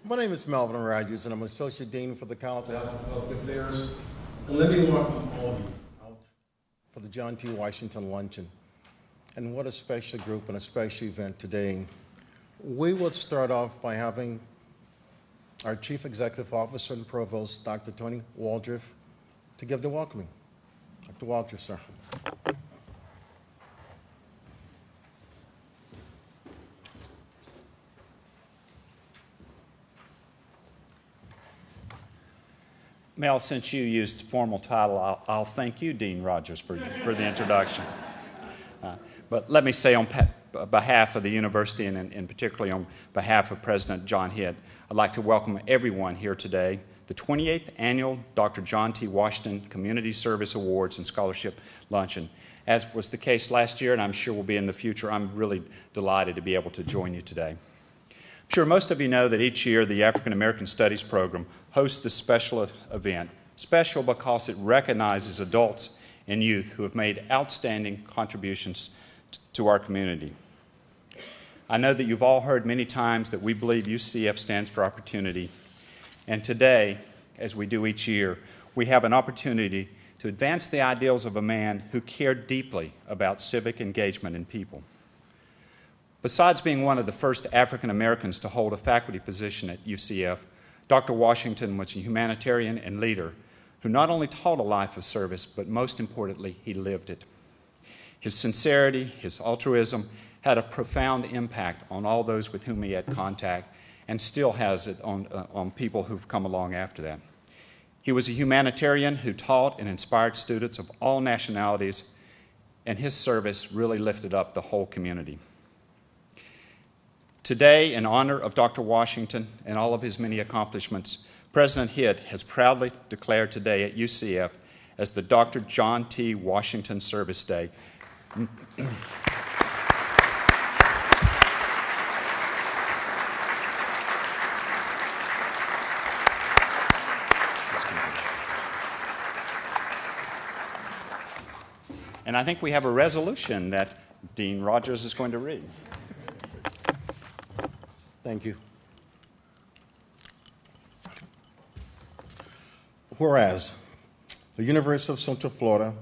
My name is Melvin Rogers, and I'm Associate Dean for the College of Health and Public Affairs. And let me welcome all of you out for the John T. Washington Luncheon. And what a special group and a special event today. We would start off by having our Chief Executive Officer and Provost, Dr. Tony Waldriff, to give the welcoming. Dr. Waldriff, sir. Mel, since you used formal title, I'll thank you, Dean Rogers, for the introduction. But let me say on behalf of the university and particularly on behalf of President John Hitt, I'd like to welcome everyone here today, the 28th Annual Dr. John T. Washington Community Service Awards and Scholarship Luncheon. As was the case last year, and I'm sure will be in the future, I'm really delighted to be able to join you today. I'm sure most of you know that each year the African American Studies program hosts this special event, special because it recognizes adults and youth who have made outstanding contributions to our community. I know that you've all heard many times that we believe UCF stands for opportunity, and today, as we do each year, we have an opportunity to advance the ideals of a man who cared deeply about civic engagement in people. Besides being one of the first African Americans to hold a faculty position at UCF, Dr. Washington was a humanitarian and leader who not only taught a life of service, but most importantly, he lived it. His sincerity, his altruism had a profound impact on all those with whom he had contact and still has it on people who've come along after that. He was a humanitarian who taught and inspired students of all nationalities, and his service really lifted up the whole community. Today, in honor of Dr. Washington and all of his many accomplishments, President Hitt has proudly declared today at UCF as the Dr. John T. Washington Service Day. And I think we have a resolution that Dean Rogers is going to read. Thank you. Whereas the University of Central Florida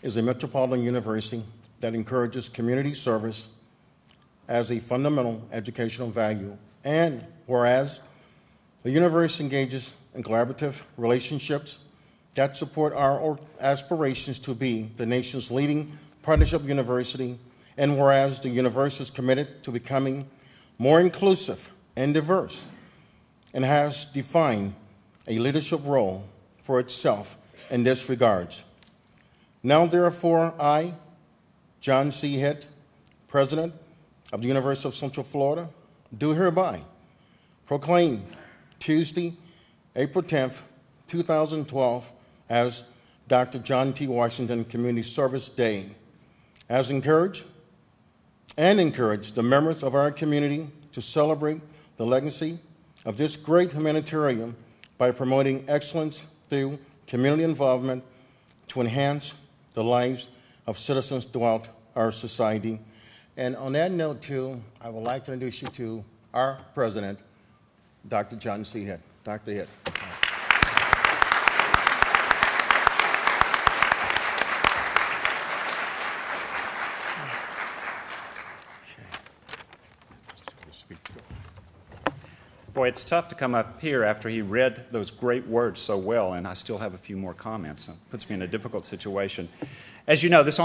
is a metropolitan university that encourages community service as a fundamental educational value, and whereas the university engages in collaborative relationships that support our aspirations to be the nation's leading partnership university, and whereas the university is committed to becoming more inclusive and diverse, and has defined a leadership role for itself in this regard. Now, therefore, I, John C. Hitt, President of the University of Central Florida, do hereby proclaim Tuesday, April 10th, 2012, as Dr. John T. Washington Community Service Day, as encourage the members of our community to celebrate the legacy of this great humanitarian by promoting excellence through community involvement to enhance the lives of citizens throughout our society. And on that note, too, I would like to introduce you to our president, Dr. John C. Hitt. Dr. Hitt. Boy, it's tough to come up here after he read those great words so well, and I still have a few more comments. It puts me in a difficult situation. As you know, this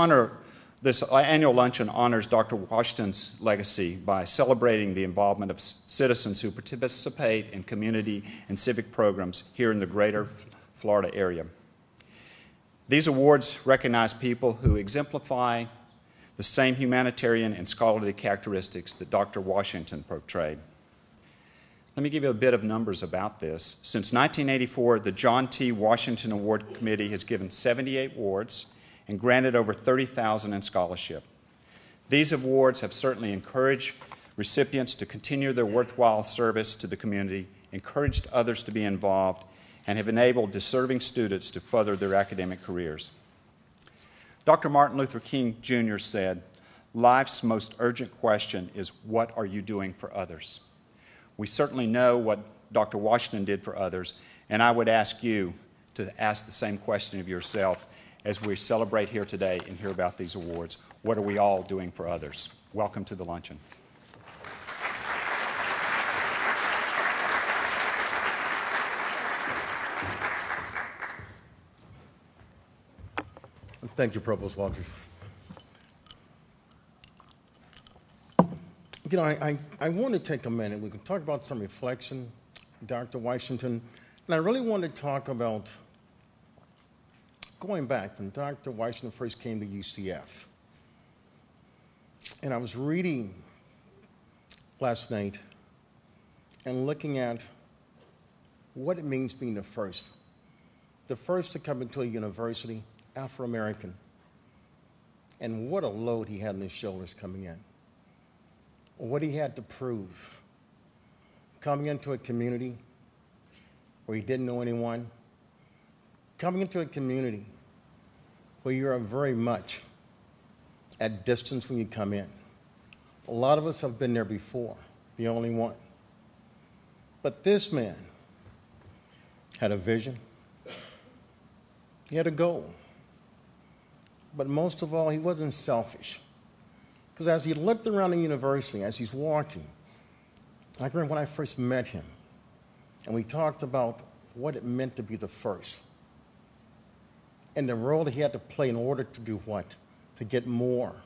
annual luncheon honors Dr. Washington's legacy by celebrating the involvement of citizens who participate in community and civic programs here in the greater Florida area. These awards recognize people who exemplify the same humanitarian and scholarly characteristics that Dr. Washington portrayed. Let me give you a bit of numbers about this. Since 1984, the John T. Washington Award Committee has given 78 awards and granted over $30,000 in scholarship. These awards have certainly encouraged recipients to continue their worthwhile service to the community, encouraged others to be involved, and have enabled deserving students to further their academic careers. Dr. Martin Luther King Jr. said, "Life's most urgent question is, what are you doing for others?" We certainly know what Dr. Washington did for others, and I would ask you to ask the same question of yourself as we celebrate here today and hear about these awards. What are we all doing for others? Welcome to the luncheon. Thank you, Provost Walters. You know, I want to take a minute. We can talk about some reflection, Dr. Washington, and I really want to talk about going back when Dr. Washington first came to UCF. And I was reading last night and looking at what it means being the first to come into a university, Afro-American, and what a load he had on his shoulders coming in, what he had to prove, coming into a community where he didn't know anyone, coming into a community where you are very much at distance when you come in. A lot of us have been there before, the only one. But this man had a vision. He had a goal. But most of all, he wasn't selfish. Because as he looked around the university, as he's walking, I remember when I first met him, and we talked about what it meant to be the first, and the role that he had to play in order to do what? To get more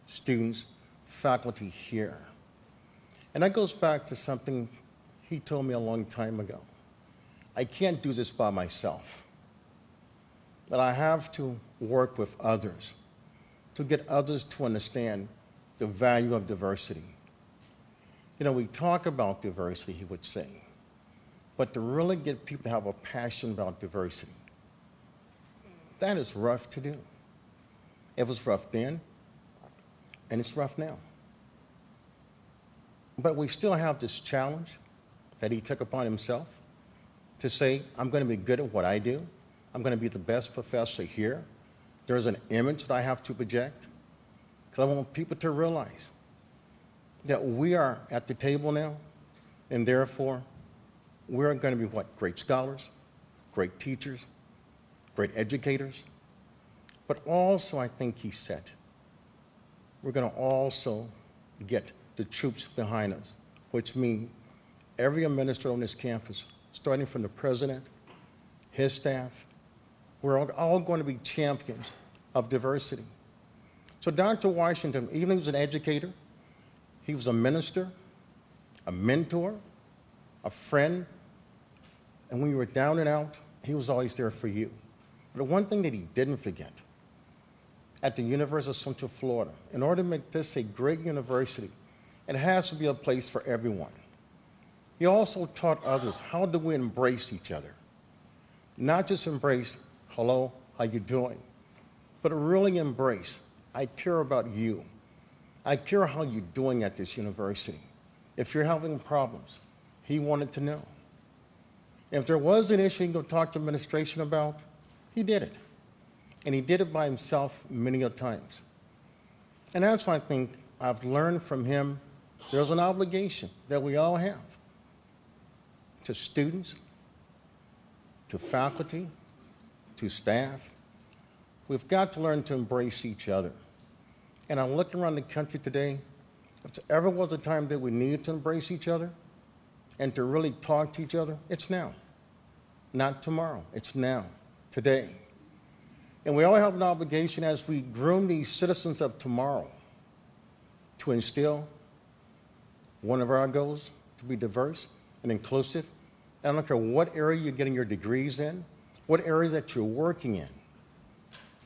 students, faculty here. And that goes back to something he told me a long time ago. I can't do this by myself. That I have to work with others to get others to understand the value of diversity. You know, we talk about diversity, he would say, but to really get people to have a passion about diversity, that is rough to do. It was rough then, and it's rough now. But we still have this challenge that he took upon himself to say, I'm going to be good at what I do. I'm going to be the best professor here. There's an image that I have to project, because I want people to realize that we are at the table now, and therefore, we're going to be what? Great scholars, great teachers, great educators. But also, I think he said, we're going to also get the troops behind us, which means every administrator on this campus, starting from the president, his staff, we're all going to be champions of diversity. So Dr. Washington, even though he was an educator, he was a minister, a mentor, a friend, and when you were down and out, he was always there for you. But the one thing that he didn't forget, at the University of Central Florida, in order to make this a great university, it has to be a place for everyone. He also taught others, how do we embrace each other? Not just embrace, hello, how you doing? But really embrace, I care about you. I care how you're doing at this university. If you're having problems, he wanted to know. If there was an issue he could go talk to administration about, he did it. And he did it by himself many a times. And that's why I think I've learned from him there's an obligation that we all have to students, to faculty, to staff. We've got to learn to embrace each other. And I'm looking around the country today, if there ever was a time that we needed to embrace each other and to really talk to each other, it's now. Not tomorrow, it's now, today. And we all have an obligation as we groom these citizens of tomorrow to instill one of our goals, to be diverse and inclusive. And I don't care what area you're getting your degrees in, what areas that you're working in.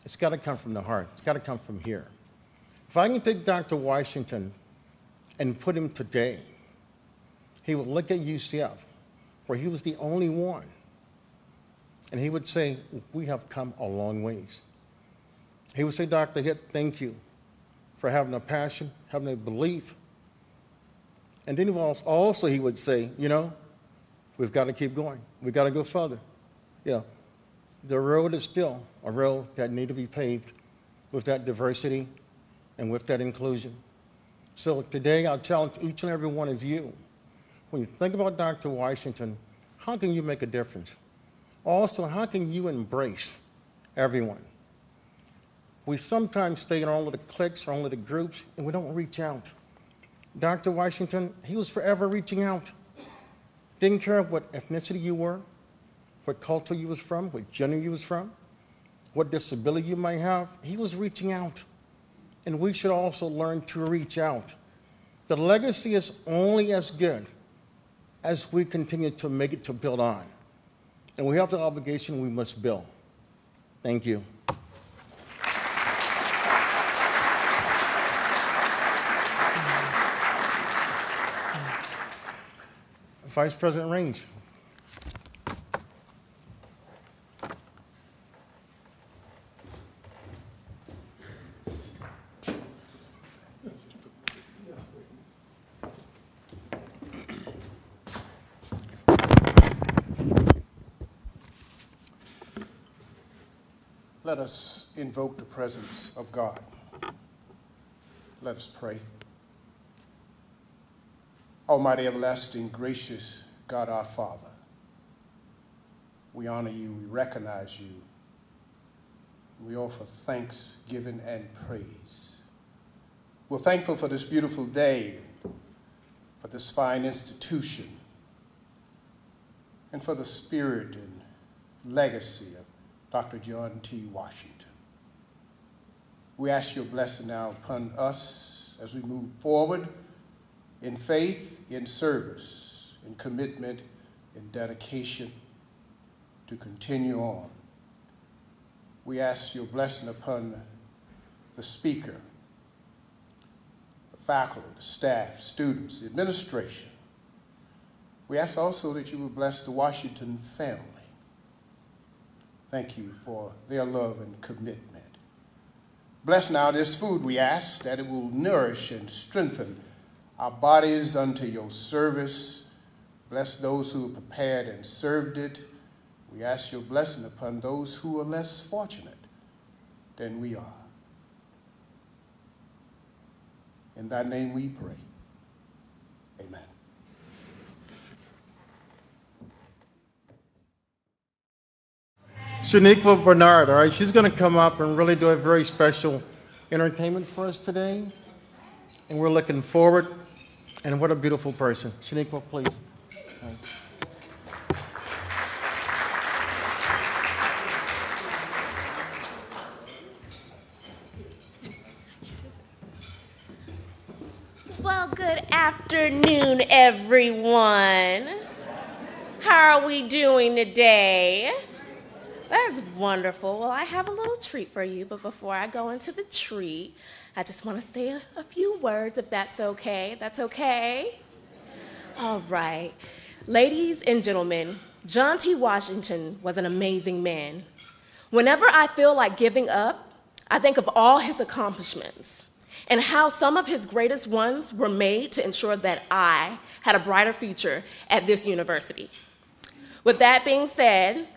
It's got to come from the heart. It's got to come from here. If I can take Dr. Washington and put him today, he would look at UCF, where he was the only one, and he would say, we have come a long ways. He would say, Dr. Hitt, thank you for having a passion, having a belief. And then also he would say, you know, we've got to keep going. We've got to go further. You know, the road is still a road that needs to be paved with that diversity and with that inclusion. So today I'll challenge each and every one of you, When you think about Dr. Washington, how can you make a difference? Also, how can you embrace everyone? We sometimes stay in only the cliques or only the groups, and we don't reach out. Dr. Washington, he was forever reaching out. Didn't care what ethnicity you were, what culture you was from, what gender you was from, what disability you might have. He was reaching out. And we should also learn to reach out. The legacy is only as good as we continue to make it to build on. And we have the obligation we must build. Thank you. Vice President Range. Let us invoke the presence of God. Let us pray. Almighty, everlasting, gracious God our Father, we honor you, we recognize you, we offer thanksgiving and praise. We're thankful for this beautiful day, for this fine institution, and for the spirit and legacy of Dr. John T. Washington. We ask your blessing now upon us as we move forward in faith, in service, in commitment, in dedication to continue on. We ask your blessing upon the speaker, the faculty, the staff, students, the administration. We ask also that you would bless the Washington family. Thank you for their love and commitment. Bless now this food, we ask, that it will nourish and strengthen our bodies unto your service. Bless those who prepared and served it. We ask your blessing upon those who are less fortunate than we are. In thy name we pray. Amen. Shaniqua Bernard, all right, she's going to come up and really do a very special entertainment for us today. And we're looking forward. And what a beautiful person. Shaniqua, please. All right. Well, good afternoon, everyone. How are we doing today? That's wonderful. Well, I have a little treat for you, but before I go into the treat, I just want to say a few words, if that's okay. That's okay? All right. Ladies and gentlemen, John T. Washington was an amazing man. Whenever I feel like giving up, I think of all his accomplishments and how some of his greatest ones were made to ensure that I had a brighter future at this university. With that being said,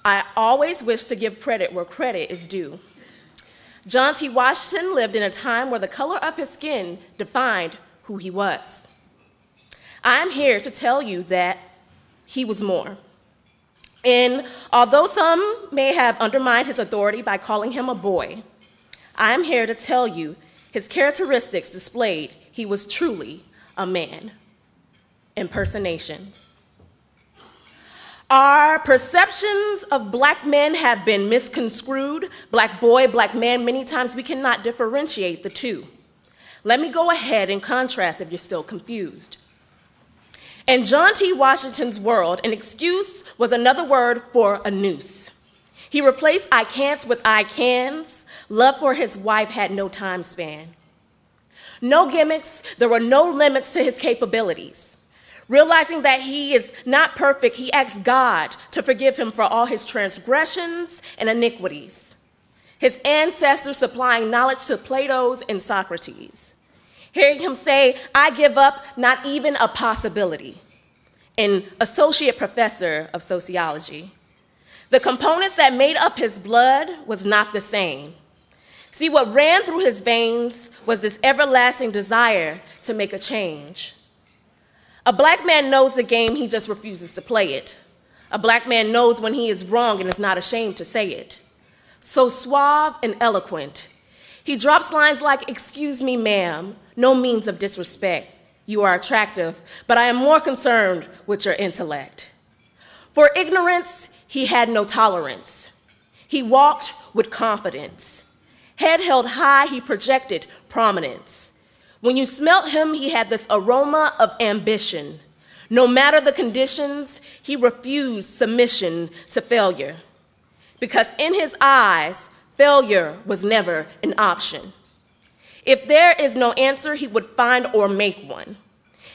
I always wish to give credit where credit is due. John T. Washington lived in a time where the color of his skin defined who he was. I'm here to tell you that he was more. And although some may have undermined his authority by calling him a boy, I'm here to tell you his characteristics displayed he was truly a man. Impersonations. Our perceptions of black men have been misconstrued. Black boy, black man, many times we cannot differentiate the two. Let me go ahead and contrast if you're still confused. In John T. Washington's world, an excuse was another word for a noose. He replaced I can'ts with I cans. Love for his wife had no time span. No gimmicks, there were no limits to his capabilities. Realizing that he is not perfect, he asked God to forgive him for all his transgressions and iniquities. His ancestors supplying knowledge to Plato's and Socrates. Hearing him say, I give up, not even a possibility. An associate professor of sociology. The components that made up his blood was not the same. See, what ran through his veins was this everlasting desire to make a change. A black man knows the game, he just refuses to play it. A black man knows when he is wrong and is not ashamed to say it. So suave and eloquent, he drops lines like, "Excuse me, ma'am, no means of disrespect. You are attractive, but I am more concerned with your intellect." For ignorance, he had no tolerance. He walked with confidence. Head held high, he projected prominence. When you smelt him, he had this aroma of ambition. No matter the conditions, he refused submission to failure. Because in his eyes, failure was never an option. If there is no answer, he would find or make one.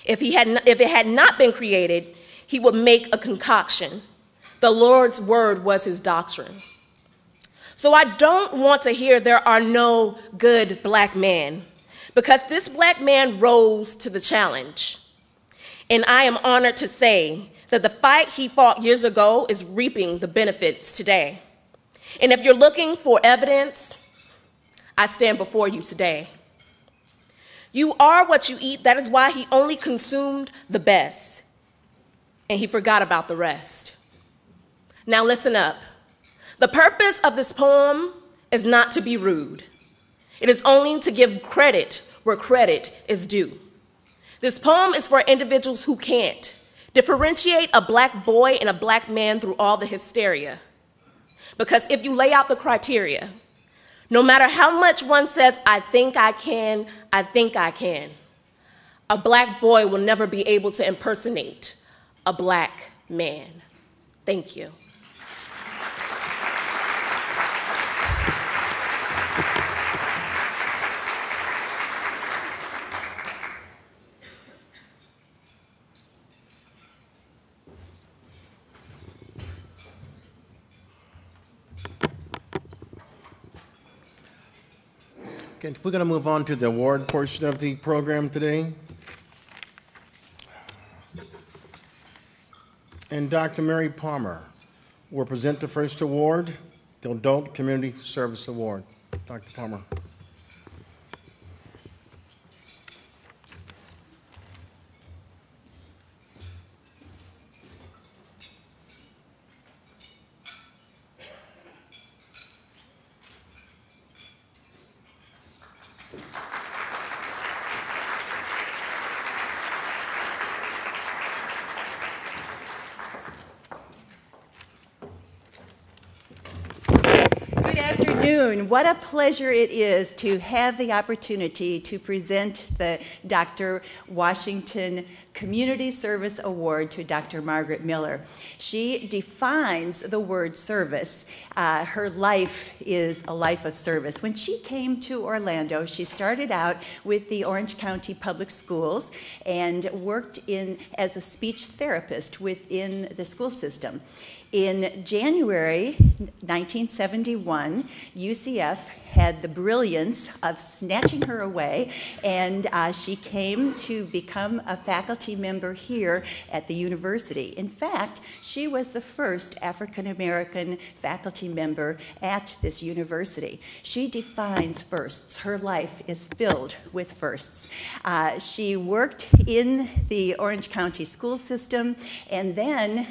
If it had not been created, he would make a concoction. The Lord's word was his doctrine. So I don't want to hear there are no good black men, because this black man rose to the challenge. And I am honored to say that the fight he fought years ago is reaping the benefits today. And if you're looking for evidence, I stand before you today. You are what you eat. That is why he only consumed the best, and he forgot about the rest. Now listen up. The purpose of this poem is not to be rude. It is only to give credit where credit is due. This poem is for individuals who can't differentiate a black boy and a black man through all the hysteria. Because if you lay out the criteria, no matter how much one says, "I think I can, I think I can," a black boy will never be able to impersonate a black man. Thank you. Okay, we're going to move on to the award portion of the program today. And Dr. Mary Palmer will present the first award, the Adult Community Service Award. Dr. Palmer. What a pleasure it is to have the opportunity to present the Dr. Washington Community Service Award to Dr. Margaret Miller. She defines the word service. Her life is a life of service. When she came to Orlando, she started out with the Orange County Public Schools and worked as a speech therapist within the school system. In January 1971, UCF had the brilliance of snatching her away, and she came to become a faculty member here at the university. In fact, she was the first African-American faculty member at this university. She defines firsts. Her life is filled with firsts. She worked in the Orange County school system, and then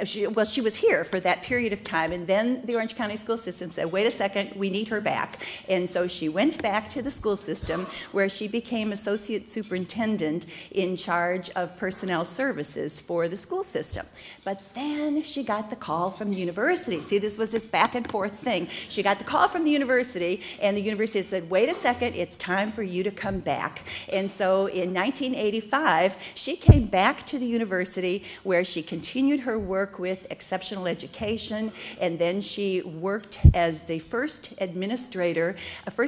she was here for that period of time, and then the Orange County school system said, "Wait a second, we need her back." And so she went back to the school system, where she became associate superintendent in charge of personnel services for the school system. But then she got the call from the university. See, this was this back and forth thing. She got the call from the university, and the university said, "Wait a second, it's time for you to come back." And so in 1985, she came back to the university, where she continued her work with exceptional education, and then she worked as the first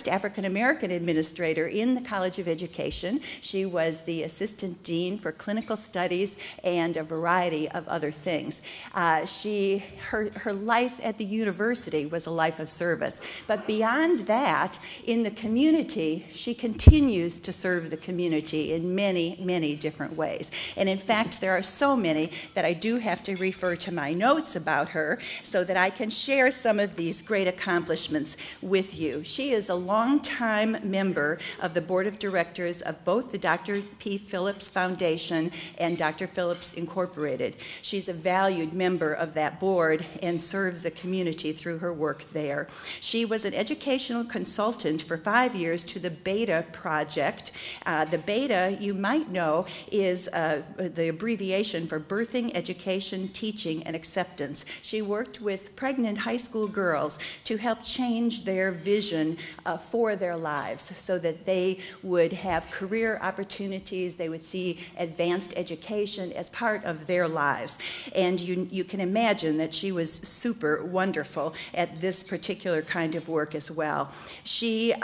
African-American administrator in the College of Education. She was the assistant dean for clinical studies and a variety of other things. Her life at the university was a life of service. But beyond that, in the community, she continues to serve the community in many, many different ways. And in fact, there are so many that I do have to refer to my notes about her so that I can share some of these great accomplishments with you. She is a longtime member of the board of directors of both the Dr. P. Phillips Foundation and Dr. Phillips Incorporated. She's a valued member of that board and serves the community through her work there. She was an educational consultant for 5 years to the BETA project. The BETA, you might know, is the abbreviation for Birthing, Education, Teaching, and Acceptance. She worked with pregnant high school girls to help change their vision for their lives so that they would have career opportunities, they would see advanced education as part of their lives. And you can imagine that she was super wonderful at this particular kind of work as well. She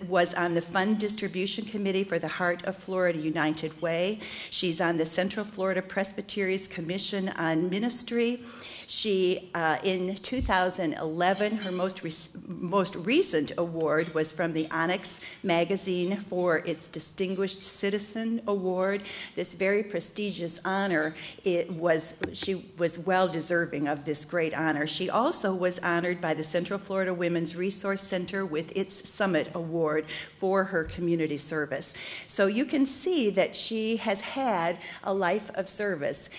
was on the Fund Distribution Committee for the Heart of Florida United Way. She's on the Central Florida Presbytery's Commission on Ministry. She, in 2011, her most recent award was from the Onyx magazine for its Distinguished Citizen Award. This very prestigious honor, she was well deserving of this great honor. She also was honored by the Central Florida Women's Resource Center with its Summit Award for her community service. So you can see that she has had a life of service.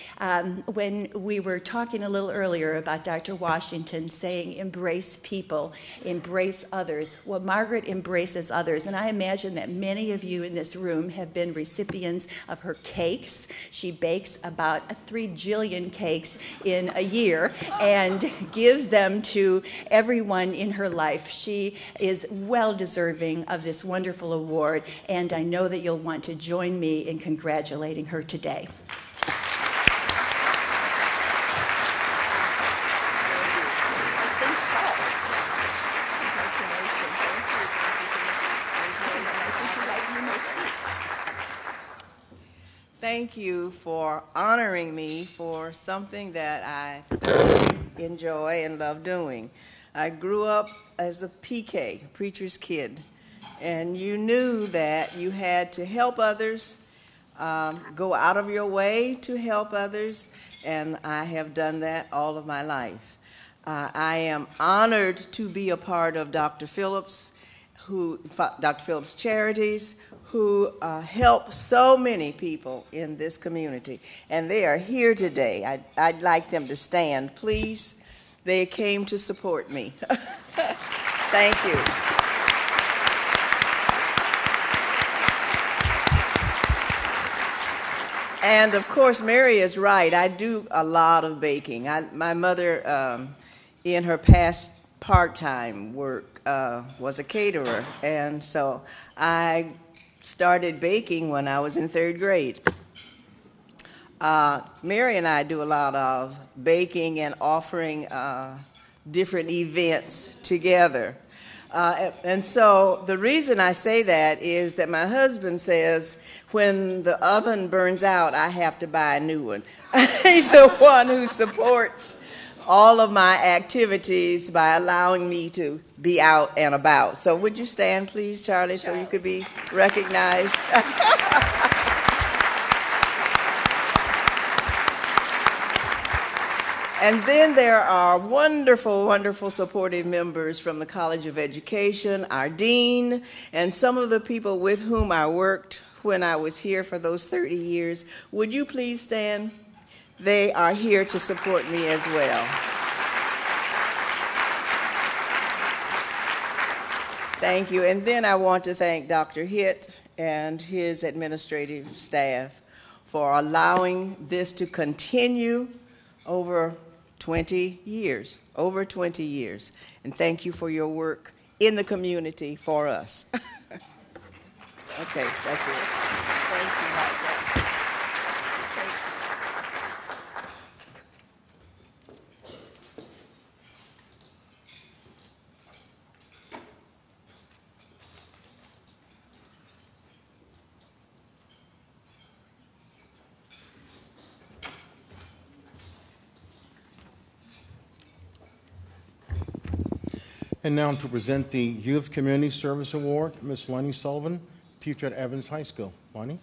When we were talking a little earlier about Dr. Washington saying, embrace people, embrace others. Well, Margaret embraces others, and I imagine that many of you in this room have been recipients of her cakes. She bakes about 3 jillion cakes in a year and gives them to everyone in her life. She is well deserving of this wonderful award, and I know that you'll want to join me in congratulating her today. Thank you for honoring me for something that I thoroughly enjoy and love doing. I grew up as a PK, preacher's kid, and you knew that you had to help others, go out of your way to help others, and I have done that all of my life. I am honored to be a part of Dr. Phillips' Charities, who help so many people in this community. And they are here today. I'd like them to stand, please. They came to support me. Thank you. And of course, Mary is right. I do a lot of baking. My mother, in her past part-time work, was a caterer. And so I started baking when I was in 3rd grade. Mary and I do a lot of baking and offering different events together. And so the reason I say that is that my husband says when the oven burns out, I have to buy a new one. He's the one who supports all of my activities by allowing me to be out and about. So would you stand, please, Charlie, so you could be recognized? And then there are wonderful, wonderful supportive members from the College of Education, our dean, and some of the people with whom I worked when I was here for those 30 years. Would you please stand? They are here to support me as well. Thank you. And then I want to thank Dr. Hitt and his administrative staff for allowing this to continue over 20 years, over 20 years. And thank you for your work in the community for us. Okay, that's it. Thank you, Michael. And now to present the Youth Community Service Award, Ms. Lonnie Sullivan, teacher at Evans High School. Lonnie?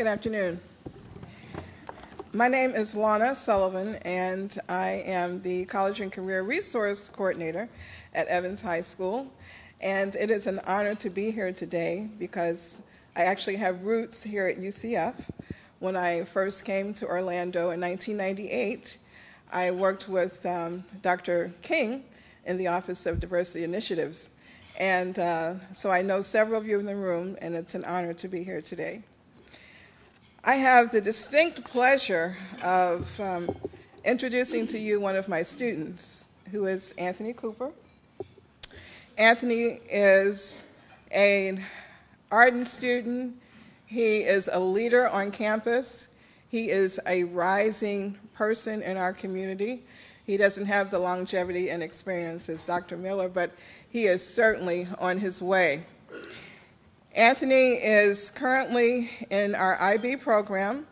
Good afternoon. My name is Lana Sullivan, and I am the College and Career Resource Coordinator at Evans High School. And it is an honor to be here today because I actually have roots here at UCF. When I first came to Orlando in 1998, I worked with Dr. King in the Office of Diversity Initiatives. And so I know several of you in the room, and it's an honor to be here today. I have the distinct pleasure of introducing to you one of my students, who is Anthony Cooper. Anthony is an ardent student. He is a leader on campus. He is a rising person in our community. He doesn't have the longevity and experience as Dr. Miller, but he is certainly on his way. Anthony is currently in our IB program,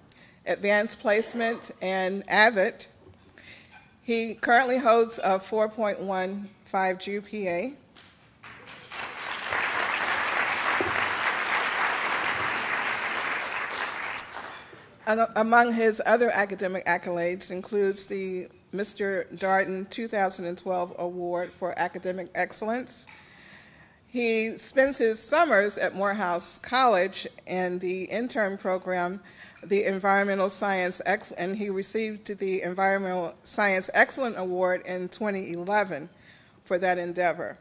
Advanced Placement and AVID. He currently holds a 4.15 GPA. Among his other academic accolades includes the Mr. Darden 2012 Award for Academic Excellence. He spends his summers at Morehouse College in the intern program, the Environmental Science and he received the Environmental Science Excellent Award in 2011 for that endeavor.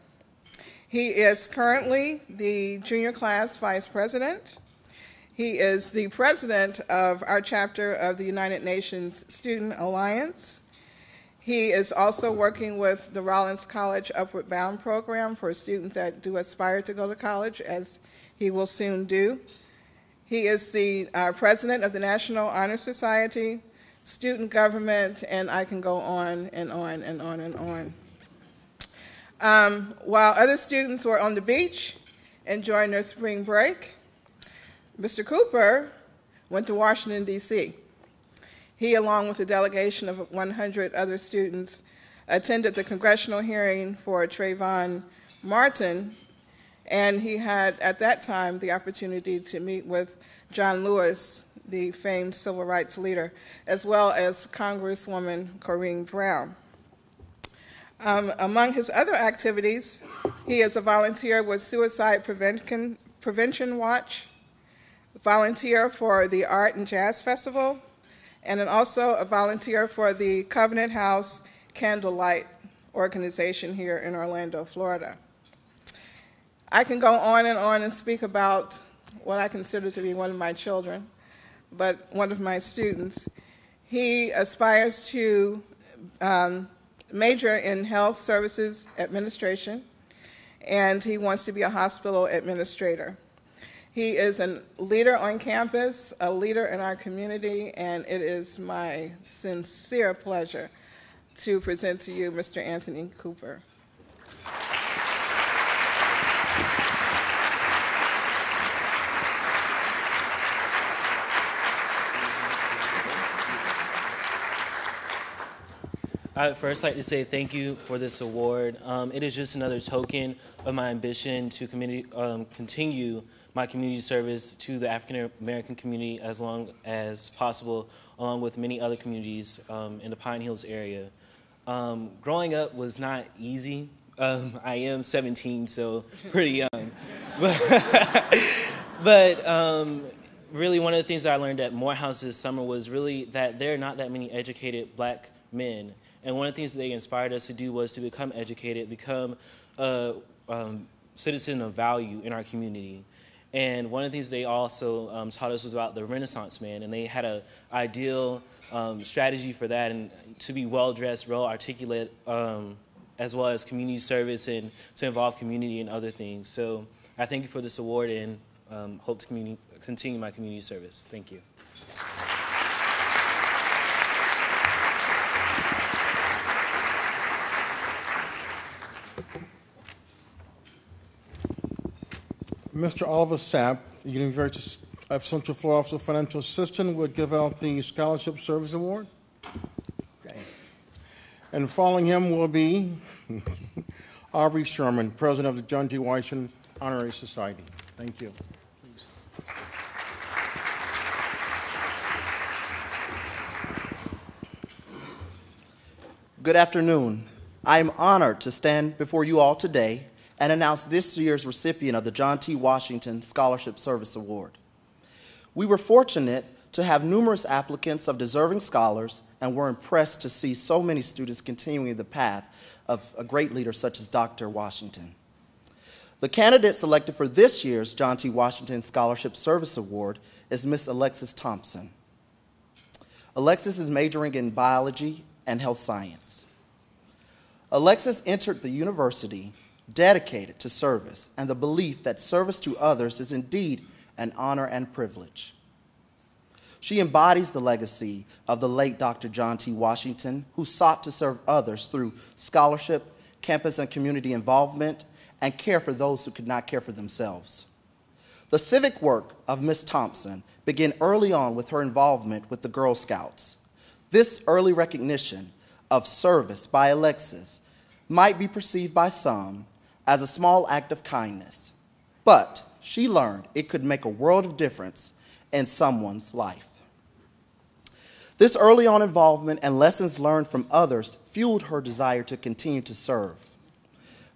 He is currently the junior class vice president. He is the president of our chapter of the United Nations Student Alliance. He is also working with the Rollins College Upward Bound program for students that do aspire to go to college, as he will soon do. He is the president of the National Honor Society, student government, and I can go on and on and on and on. While other students were on the beach enjoying their spring break, Mr. Cooper went to Washington, D.C. He, along with a delegation of 100 other students, attended the congressional hearing for Trayvon Martin, and he had, at that time, the opportunity to meet with John Lewis, the famed civil rights leader, as well as Congresswoman Corrine Brown. Among his other activities, he is a volunteer with Suicide Prevention Watch, volunteer for the Art and Jazz Festival, and also a volunteer for the Covenant House Candlelight organization here in Orlando, Florida. I can go on and speak about what I consider to be one of my children, but one of my students. He aspires to major in health services administration, and he wants to be a hospital administrator. He is a leader on campus, a leader in our community, and it is my sincere pleasure to present to you Mr. Anthony Cooper. I would first like to say thank you for this award. It is just another token of my ambition to continue my community service to the African American community as long as possible, along with many other communities in the Pine Hills area. Growing up was not easy. I am 17, so pretty young. But really one of the things that I learned at Morehouse this summer was really that there are not that many educated black men. And one of the things that they inspired us to do was to become educated, become a citizen of value in our community. And one of the things they also taught us was about the Renaissance man, and they had an ideal strategy for that, and to be well-dressed, well-articulate, as well as community service and to involve community and other things. So I thank you for this award and hope to continue my community service. Thank you. Mr. Oliver Sapp, University of Central Florida Office of Financial Assistance, will give out the Scholarship Service Award. Okay. And following him will be Aubrey Sherman, President of the John G. Washington Honorary Society. Thank you. Please. Good afternoon. I am honored to stand before you all today and announce this year's recipient of the John T. Washington Scholarship Service Award. We were fortunate to have numerous applicants of deserving scholars and were impressed to see so many students continuing the path of a great leader such as Dr. Washington. The candidate selected for this year's John T. Washington Scholarship Service Award is Miss Alexis Thompson. Alexis is majoring in biology and health science. Alexis entered the university dedicated to service and the belief that service to others is indeed an honor and privilege. She embodies the legacy of the late Dr. John T. Washington, who sought to serve others through scholarship, campus and community involvement, and care for those who could not care for themselves. The civic work of Ms. Thompson began early on with her involvement with the Girl Scouts. This early recognition of service by Alexis might be perceived by some as a small act of kindness, but she learned it could make a world of difference in someone's life. This early on involvement and lessons learned from others fueled her desire to continue to serve.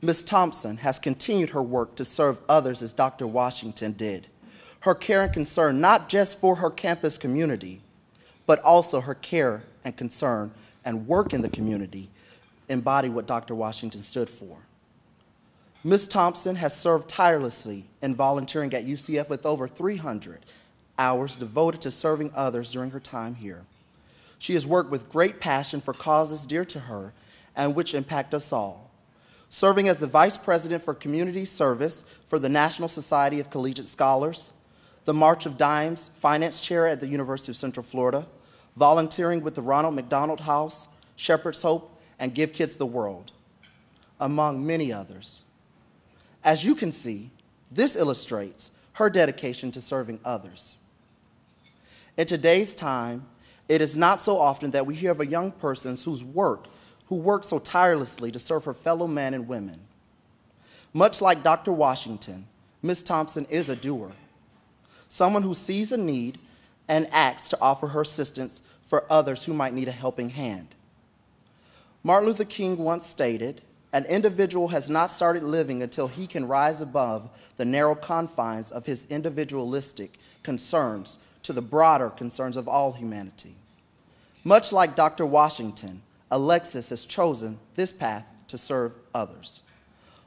Ms. Thompson has continued her work to serve others as Dr. Washington did. Her care and concern not just for her campus community, but also her care and concern and work in the community embody what Dr. Washington stood for. Ms. Thompson has served tirelessly in volunteering at UCF with over 300 hours devoted to serving others during her time here. She has worked with great passion for causes dear to her and which impact us all. Serving as the Vice President for Community Service for the National Society of Collegiate Scholars, the March of Dimes Finance Chair at the University of Central Florida, volunteering with the Ronald McDonald House, Shepherd's Hope, and Give Kids the World, among many others. As you can see, this illustrates her dedication to serving others. In today's time, it is not so often that we hear of a young person who worked so tirelessly to serve her fellow men and women. Much like Dr. Washington, Ms. Thompson is a doer, someone who sees a need and acts to offer her assistance for others who might need a helping hand. Martin Luther King once stated, "An individual has not started living until he can rise above the narrow confines of his individualistic concerns to the broader concerns of all humanity." Much like Dr. Washington, Alexis has chosen this path to serve others.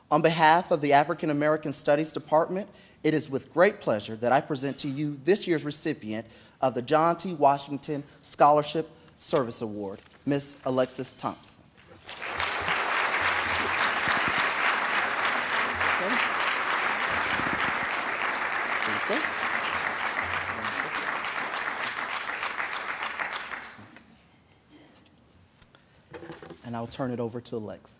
On behalf of the African American Studies Department, it is with great pleasure that I present to you this year's recipient of the John T. Washington Scholarship Service Award, Ms. Alexis Thompson. Okay. And I'll turn it over to Alexis.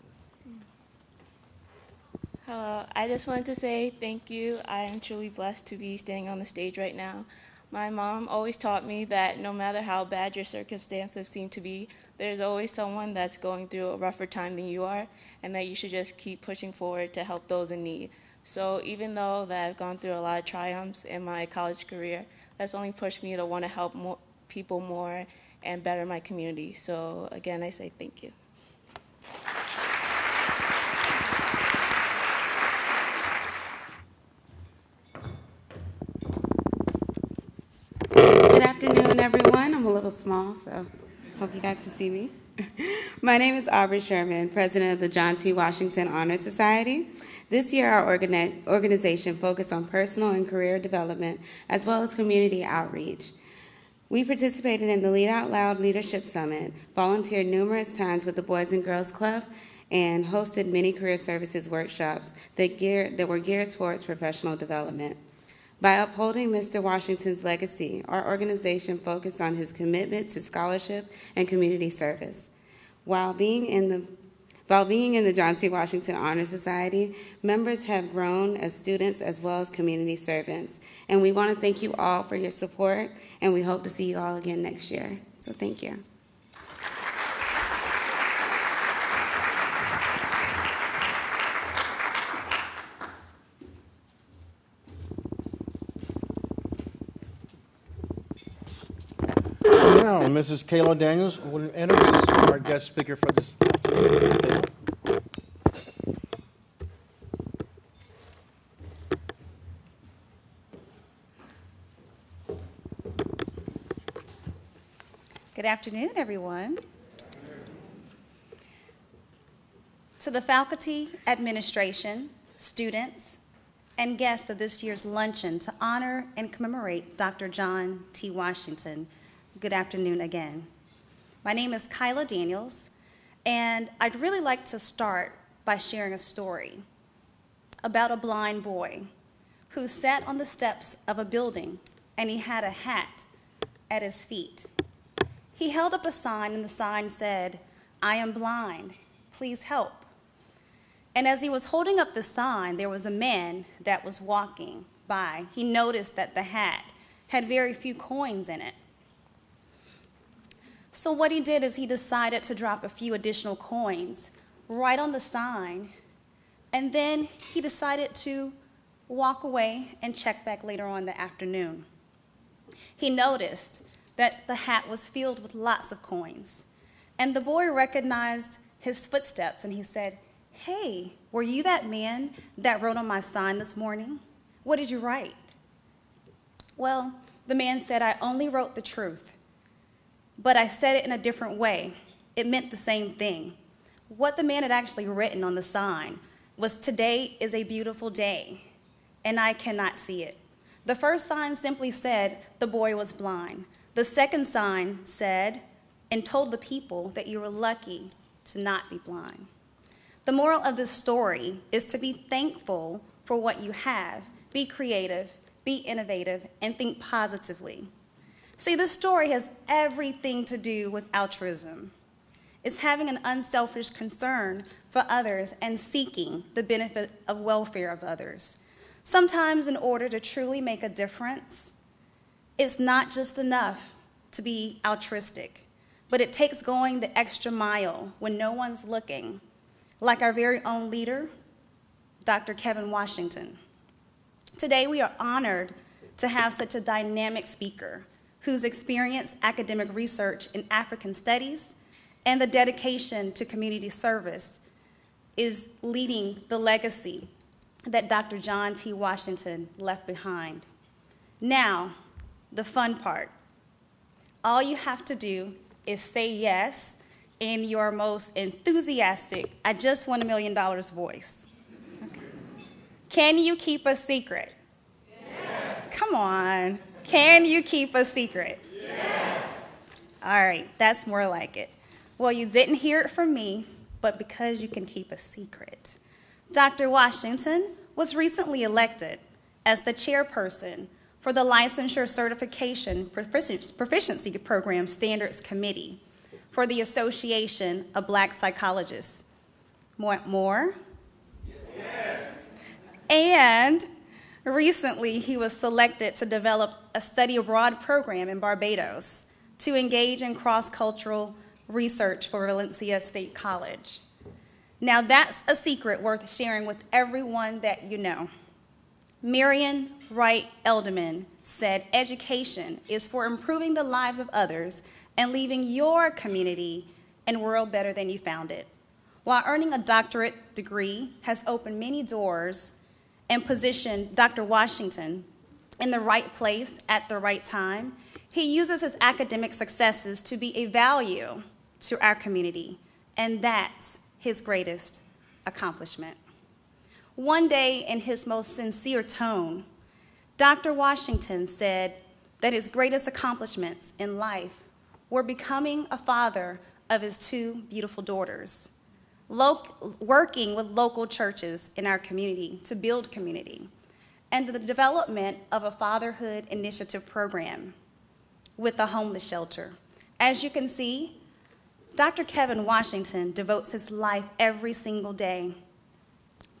Hello, I just wanted to say thank you. I am truly blessed to be standing on the stage right now. My mom always taught me that no matter how bad your circumstances seem to be, there's always someone that's going through a rougher time than you are, and that you should just keep pushing forward to help those in need. So even though that I've gone through a lot of triumphs in my college career, that's only pushed me to want to help more people more and better my community. So again, I say thank you. Good afternoon, everyone. I'm a little small, so hope you guys can see me. My name is Aubrey Sherman, president of the John T. Washington Honor Society. This year, our organization focused on personal and career development as well as community outreach. We participated in the Lead Out Loud Leadership Summit, volunteered numerous times with the Boys and Girls Club, and hosted many career services workshops that were geared towards professional development. By upholding Mr. Washington's legacy, our organization focused on his commitment to scholarship and community service. While being in the John C. Washington Honor Society, members have grown as students as well as community servants. And we want to thank you all for your support, and we hope to see you all again next year. So thank you. Now, Mrs. Kayla Daniels will introduce our guest speaker for this Good afternoon, everyone. To the faculty, administration, students, and guests of this year's luncheon to honor and commemorate Dr. John T. Washington, good afternoon again. My name is Kyla Daniels, and I'd really like to start by sharing a story about a blind boy who sat on the steps of a building and he had a hat at his feet. He held up a sign and the sign said, "I am blind, please help." And as he was holding up the sign, there was a man that was walking by. He noticed that the hat had very few coins in it. So what he did is he decided to drop a few additional coins right on the sign, and then he decided to walk away and check back later on in the afternoon. He noticed that the hat was filled with lots of coins, and the boy recognized his footsteps, and he said, "Hey, were you that man that wrote on my sign this morning? What did you write?" Well, the man said, "I only wrote the truth, but I said it in a different way. It meant the same thing." What the man had actually written on the sign was, "Today is a beautiful day, and I cannot see it." The first sign simply said the boy was blind. The second sign said and told the people that you were lucky to not be blind. The moral of this story is to be thankful for what you have, be creative, be innovative, and think positively. See, this story has everything to do with altruism. It's having an unselfish concern for others and seeking the benefit of welfare of others. Sometimes in order to truly make a difference, it's not just enough to be altruistic, but it takes going the extra mile when no one's looking, like our very own leader, Dr. Kevin Washington. Today, we are honored to have such a dynamic speaker whose experienced academic research in African studies and the dedication to community service is leading the legacy that Dr. John T. Washington left behind. Now, the fun part. All you have to do is say yes in your most enthusiastic, "I just won $1 million" voice. Okay. Can you keep a secret? Yes. Come on. Can you keep a secret? Yes. All right, that's more like it. Well, you didn't hear it from me, but because you can keep a secret. Dr. Washington was recently elected as the chairperson for the Licensure Certification Proficiency Program Standards Committee for the Association of Black Psychologists. Want more? Yes. And recently, he was selected to develop a study abroad program in Barbados to engage in cross-cultural research for Valencia State College. Now, that's a secret worth sharing with everyone that you know. Marian Wright Elderman said, "Education is for improving the lives of others and leaving your community and world better than you found it." While earning a doctorate degree has opened many doors and positioned Dr. Washington in the right place at the right time, he uses his academic successes to be a value to our community, and that's his greatest accomplishment. One day, in his most sincere tone, Dr. Washington said that his greatest accomplishments in life were becoming a father of his two beautiful daughters, working with local churches in our community to build community, and the development of a fatherhood initiative program with a homeless shelter. As you can see, Dr. Kevin Washington devotes his life every single day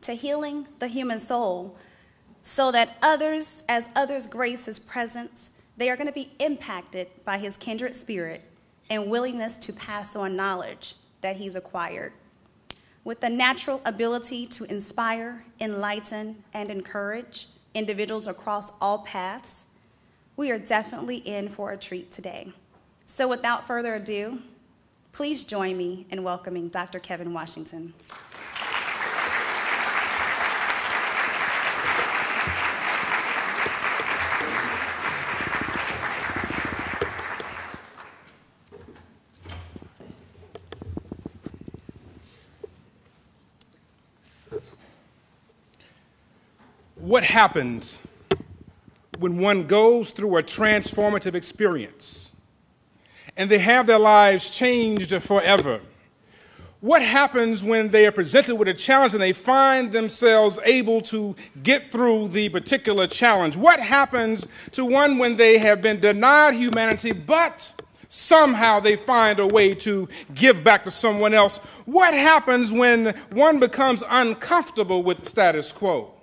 to healing the human soul so that as others grace his presence, they are going to be impacted by his kindred spirit and willingness to pass on knowledge that he's acquired. With the natural ability to inspire, enlighten, and encourage individuals across all paths, we are definitely in for a treat today. So without further ado, Please join me in welcoming Dr. Kevin Washington. What happens when one goes through a transformative experience and they have their lives changed forever? What happens when they are presented with a challenge and they find themselves able to get through the particular challenge? What happens to one when they have been denied humanity, but somehow they find a way to give back to someone else? What happens when one becomes uncomfortable with the status quo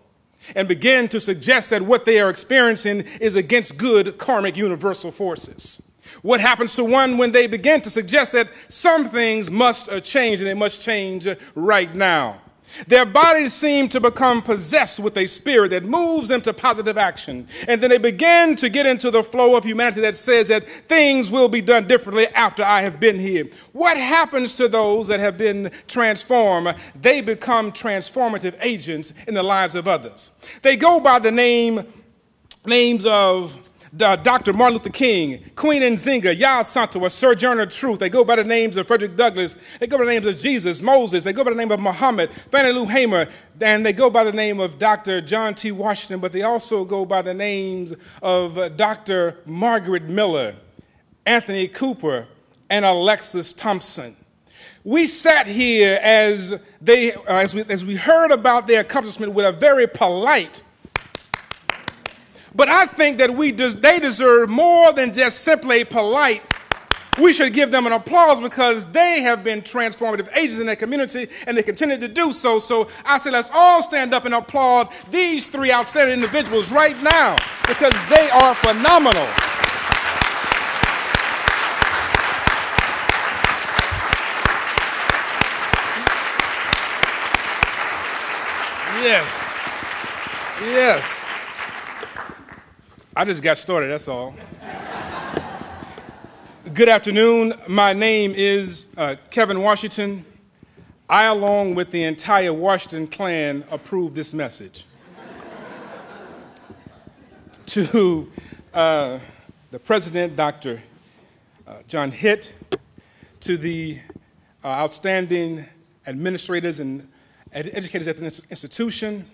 and begin to suggest that what they are experiencing is against good karmic universal forces? What happens to one when they begin to suggest that some things must change and they must change right now? Their bodies seem to become possessed with a spirit that moves them to positive action. And then they begin to get into the flow of humanity that says that things will be done differently after I have been here. What happens to those that have been transformed? They become transformative agents in the lives of others. They go by the names of Dr. Martin Luther King, Queen Nzinga, Yao Santo, a Sojourner Truth. They go by the names of Frederick Douglass. They go by the names of Jesus, Moses. They go by the name of Muhammad, Fannie Lou Hamer. And they go by the name of Dr. John T. Washington, but they also go by the names of Dr. Margaret Miller, Anthony Cooper, and Alexis Thompson. We sat here as we heard about their accomplishment with a very polite. But I think that they deserve more than just simply polite. We should give them an applause because they have been transformative agents in their community and they continue to do so. So I say let's all stand up and applaud these three outstanding individuals right now because they are phenomenal. Yes. Yes. I just got started, that's all. Good afternoon. My name is Kevin Washington. I, along with the entire Washington clan, approve this message. To the President, Dr. John Hitt, to the outstanding administrators and educators at the institution,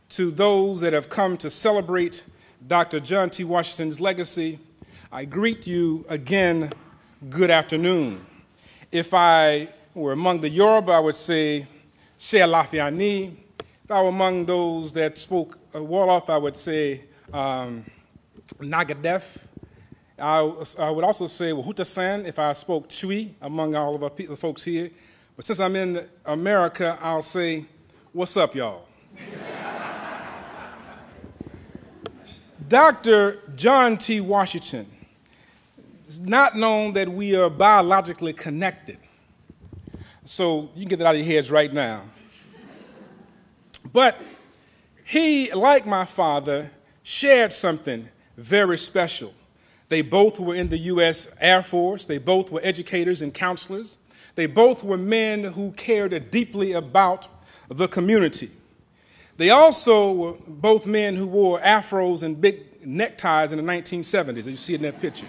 to those that have come to celebrate Dr. John T. Washington's legacy, I greet you again, good afternoon. If I were among the Yoruba, I would say, She Alafiani. If I were among those that spoke Wolof, I would say, Nagadef. I would also say, Wahutasan, if I spoke Chui, among all of the folks here. But since I'm in America, I'll say, what's up, y'all? Dr. John T. Washington, it's not known that we are biologically connected. So you can get that out of your heads right now. But he, like my father, shared something very special. They both were in the U.S. Air Force. They both were educators and counselors. They both were men who cared deeply about the community. They also were both men who wore afros and big neckties in the 1970s, as you see in that picture.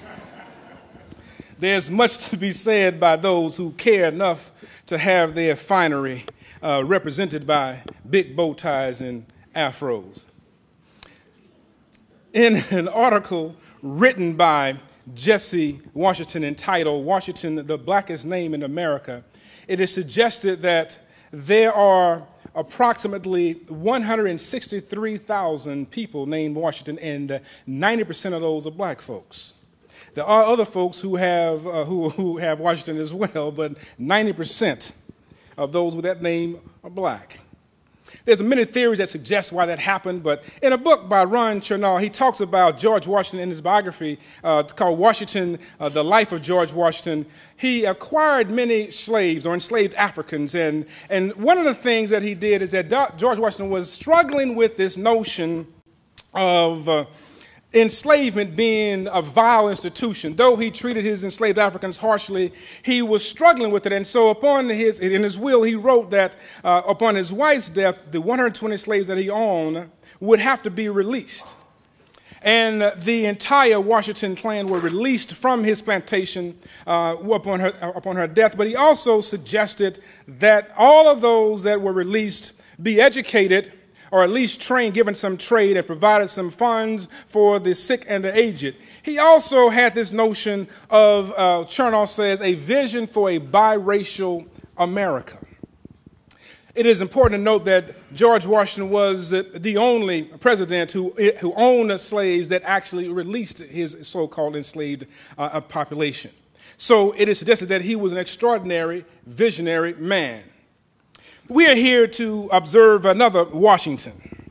There's much to be said by those who care enough to have their finery represented by big bow ties and afros. In an article written by Jesse Washington entitled "Washington, the Blackest Name in America," it is suggested that there are approximately 163,000 people named Washington, and 90% of those are black folks. There are other folks who have Washington as well, but 90% of those with that name are black. There's many theories that suggest why that happened, but in a book by Ron Chernow, he talks about George Washington in his biography called Washington, The Life of George Washington. He acquired many slaves or enslaved Africans, and one of the things that he did is that George Washington was struggling with this notion of enslavement being a vile institution. Though he treated his enslaved Africans harshly, he was struggling with it. And so in his will, he wrote that upon his wife's death, the 120 slaves that he owned would have to be released. And the entire Washington clan were released from his plantation upon her death. But he also suggested that all of those that were released be educated, or at least trained, given some trade, and provided some funds for the sick and the aged. He also had this notion of, Chernow says, a vision for a biracial America. It is important to note that George Washington was the only president who owned slaves that actually released his so-called enslaved population. So it is suggested that he was an extraordinary, visionary man. We are here to observe another Washington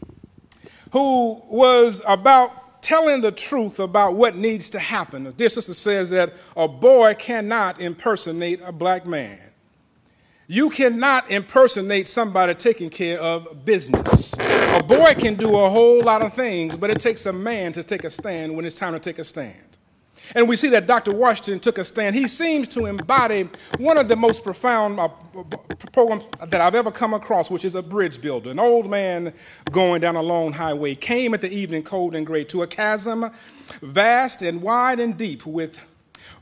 who was about telling the truth about what needs to happen. A dear sister says that a boy cannot impersonate a black man. You cannot impersonate somebody taking care of business. A boy can do a whole lot of things, but it takes a man to take a stand when it's time to take a stand. And we see that Dr. Washington took a stand. He seems to embody one of the most profound programs that I've ever come across, which is a bridge builder. An old man going down a lone highway came at the evening cold and gray to a chasm vast and wide and deep, with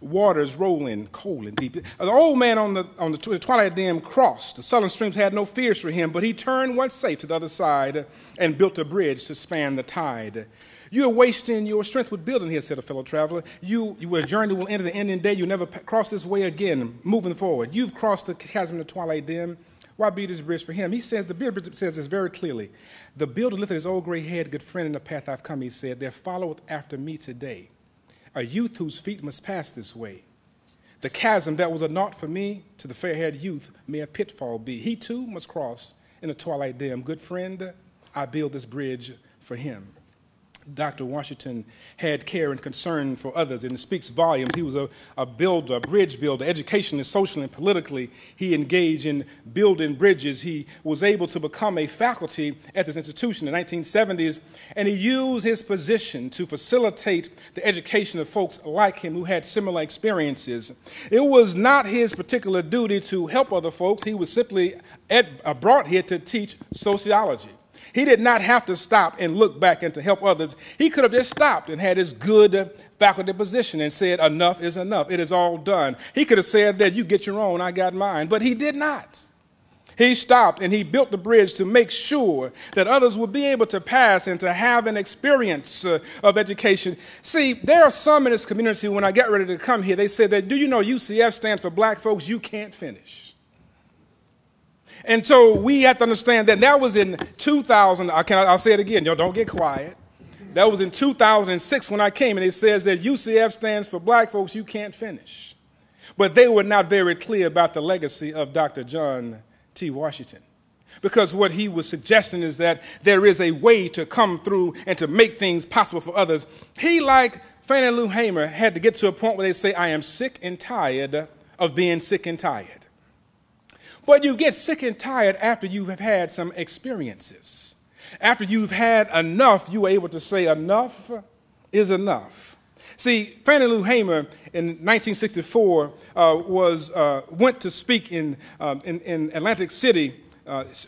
waters rolling cold and deep. The old man on the twilight dim crossed. The sullen streams had no fears for him, but he turned once safe to the other side and built a bridge to span the tide. You are wasting your strength with building here, said a fellow traveler. You a journey will end at the ending day. You'll never cross this way again, moving forward. You've crossed the chasm in the twilight dim. Why build this bridge for him? He says, the bridge says this very clearly. The builder lifted his old gray head, good friend, in the path I've come, he said. There followeth after me today a youth whose feet must pass this way. The chasm that was a naught for me, to the fair-haired youth may a pitfall be. He too must cross in the twilight dim. Good friend, I build this bridge for him. Dr. Washington had care and concern for others, and it speaks volumes. He was a builder, a bridge builder. Educationally, socially, and politically, he engaged in building bridges. He was able to become a faculty at this institution in the 1970s, and he used his position to facilitate the education of folks like him who had similar experiences. It was not his particular duty to help other folks. He was simply brought here to teach sociology. He did not have to stop and look back and to help others. He could have just stopped and had his good faculty position and said, enough is enough. It is all done. He could have said that you get your own, I got mine. But he did not. He stopped and he built the bridge to make sure that others would be able to pass and to have an experience of education. See, there are some in this community, when I got ready to come here, they said that, do you know UCF stands for black folks you can't finish? And so we have to understand that was in 2000. I'll say it again. Y'all don't get quiet. That was in 2006 when I came, and it says that UCF stands for black folks you can't finish. But they were not very clear about the legacy of Dr. John T. Washington. Because what he was suggesting is that there is a way to come through and to make things possible for others. He, like Fannie Lou Hamer, had to get to a point where they say, I am sick and tired of being sick and tired. But you get sick and tired after you have had some experiences. After you've had enough, you are able to say enough is enough. See, Fannie Lou Hamer in 1964 went to speak in Atlantic City,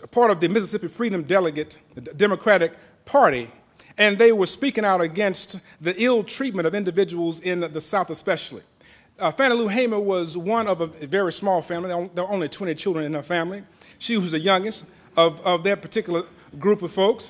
part of the Mississippi Freedom Delegate, the Democratic Party, and they were speaking out against the ill treatment of individuals in the South especially. Fannie Lou Hamer was one of a very small family. There were only 20 children in her family. She was the youngest of that particular group of folks.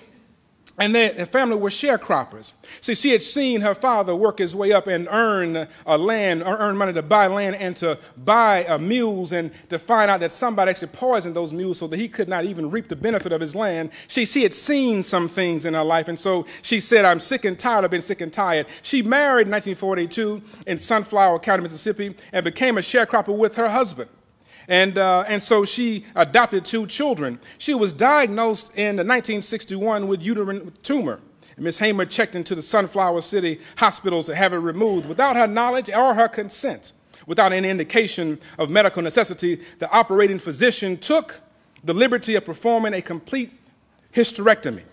And their family were sharecroppers. See, she had seen her father work his way up and earn money to buy land and to buy mules, and to find out that somebody actually poisoned those mules so that he could not even reap the benefit of his land. She had seen some things in her life, and so she said, I'm sick and tired of being sick and tired. She married in 1942 in Sunflower County, Mississippi, and became a sharecropper with her husband. And so she adopted 2 children. She was diagnosed in 1961 with uterine tumor. Ms. Hamer checked into the Sunflower City Hospital to have it removed without her knowledge or her consent. Without any indication of medical necessity, the operating physician took the liberty of performing a complete hysterectomy.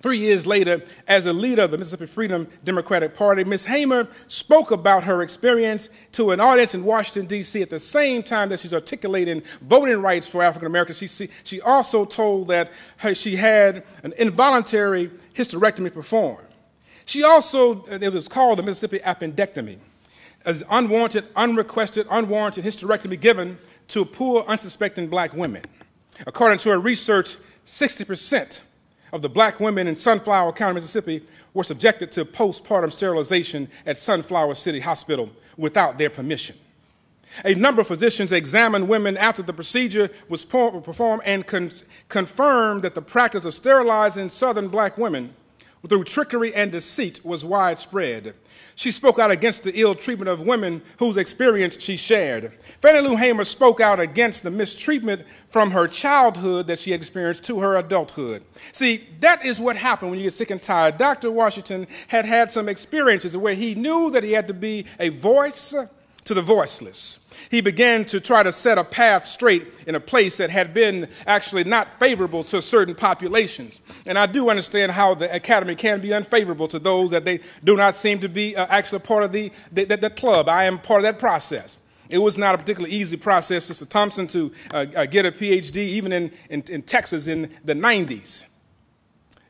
3 years later, as a leader of the Mississippi Freedom Democratic Party, Ms. Hamer spoke about her experience to an audience in Washington, D.C. at the same time that she's articulating voting rights for African Americans. She also told that she had an involuntary hysterectomy performed. She also, it was called the Mississippi appendectomy, an unwanted, unrequested, unwarranted hysterectomy given to poor, unsuspecting black women. According to her research, 60% of the black women in Sunflower County, Mississippi, were subjected to postpartum sterilization at Sunflower City Hospital without their permission. A number of physicians examined women after the procedure was performed and confirmed that the practice of sterilizing Southern black women through trickery and deceit was widespread. She spoke out against the ill treatment of women whose experience she shared. Fannie Lou Hamer spoke out against the mistreatment from her childhood that she had experienced to her adulthood. See, that is what happened when you get sick and tired. Dr. Washington had had some experiences where he knew that he had to be a voice to the voiceless. He began to try to set a path straight in a place that had been actually not favorable to certain populations. And I do understand how the academy can be unfavorable to those that they do not seem to be actually part of the club. I am part of that process. It was not a particularly easy process, Sister Thompson, to get a PhD even in Texas in the 90s.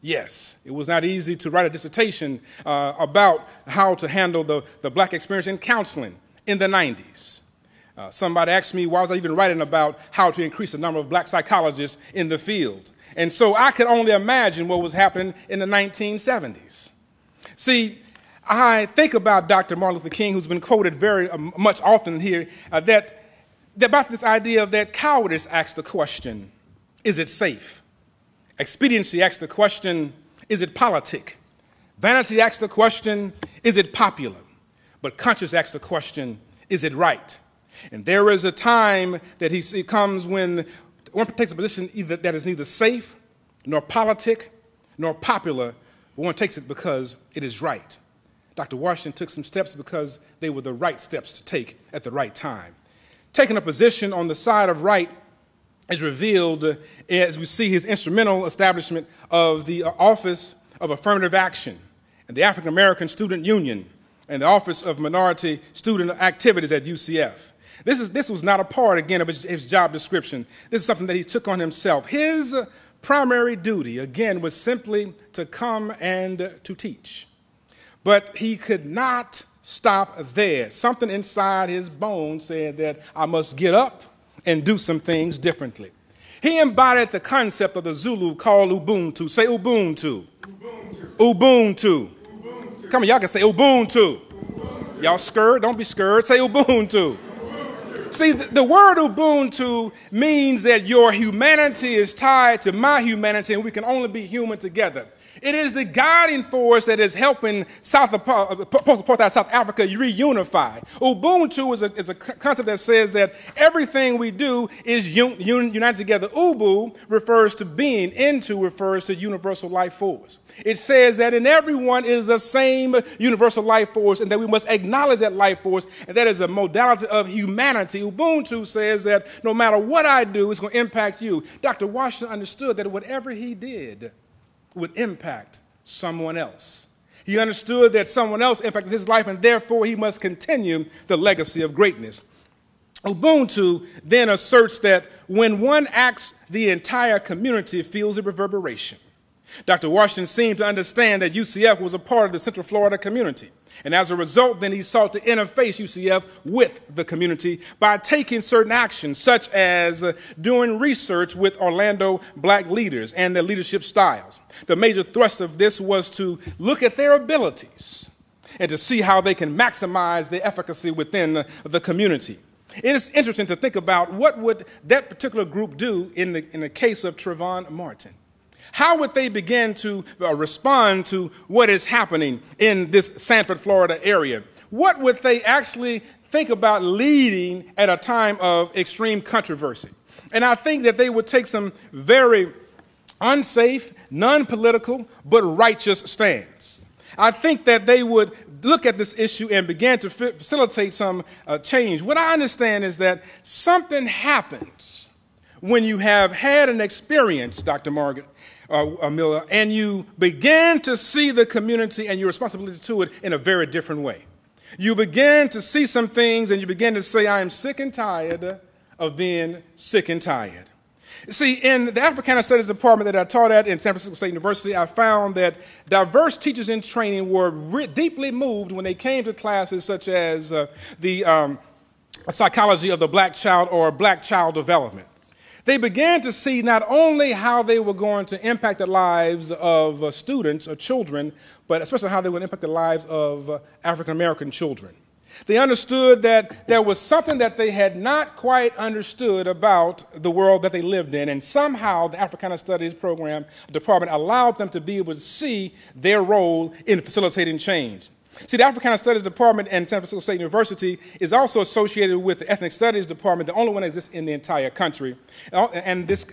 Yes, it was not easy to write a dissertation about how to handle the black experience in counseling in the 90s. Somebody asked me why was I even writing about how to increase the number of black psychologists in the field. And so I could only imagine what was happening in the 1970s. See, I think about Dr. Martin Luther King, who's been quoted very much often here, about this idea of that cowardice asks the question, is it safe? Expediency asks the question, is it politic? Vanity asks the question, is it popular? But conscience asks the question, is it right? And there is a time that it comes when one takes a position that is neither safe, nor politic, nor popular, but one takes it because it is right. Dr. Washington took some steps because they were the right steps to take at the right time. Taking a position on the side of right is revealed as we see his instrumental establishment of the Office of Affirmative Action and the African American Student Union and the Office of Minority Student Activities at UCF. This was not a part, again, of his job description. This is something that he took on himself. His primary duty, again, was simply to come and to teach. But he could not stop there. Something inside his bones said that I must get up and do some things differently. He embodied the concept of the Zulu called Ubuntu. Say Ubuntu. Ubuntu. Ubuntu. Ubuntu. Come on, y'all can say Ubuntu. Ubuntu. Y'all scared? Don't be scared. Say Ubuntu. See, the word Ubuntu means that your humanity is tied to my humanity and we can only be human together. It is the guiding force that is helping South Africa reunify. Ubuntu is a concept that says that everything we do is united together. Ubu refers to being, Into refers to universal life force. It says that in everyone is the same universal life force and that we must acknowledge that life force, and that is a modality of humanity. Ubuntu says that no matter what I do, it's going to impact you. Dr. Washington understood that whatever he did would impact someone else. He understood that someone else impacted his life, and therefore he must continue the legacy of greatness. Ubuntu then asserts that when one acts, the entire community feels a reverberation. Dr. Washington seemed to understand that UCF was a part of the Central Florida community. And as a result, then he sought to interface UCF with the community by taking certain actions, such as doing research with Orlando black leaders and their leadership styles. The major thrust of this was to look at their abilities and to see how they can maximize their efficacy within the community. It is interesting to think about what would that particular group do in the case of Trayvon Martin. How would they begin to respond to what is happening in this Sanford, Florida area? What would they actually think about leading at a time of extreme controversy? And I think that they would take some very unsafe, non-political, but righteous stands. I think that they would look at this issue and begin to facilitate some change. What I understand is that something happens when you have had an experience, Dr. Margaret, Miller, and you began to see the community and your responsibility to it in a very different way. You began to see some things and you began to say, I am sick and tired of being sick and tired. See, in the Africana Studies department that I taught at in San Francisco State University, I found that diverse teachers in training were deeply moved when they came to classes such as the psychology of the black child or black child development. They began to see not only how they were going to impact the lives of students or children, but especially how they would impact the lives of African American children. They understood that there was something that they had not quite understood about the world that they lived in, and somehow the Africana Studies program department allowed them to be able to see their role in facilitating change. See, the Africana Studies Department at San Francisco State University is also associated with the Ethnic Studies Department, the only one that exists in the entire country. And this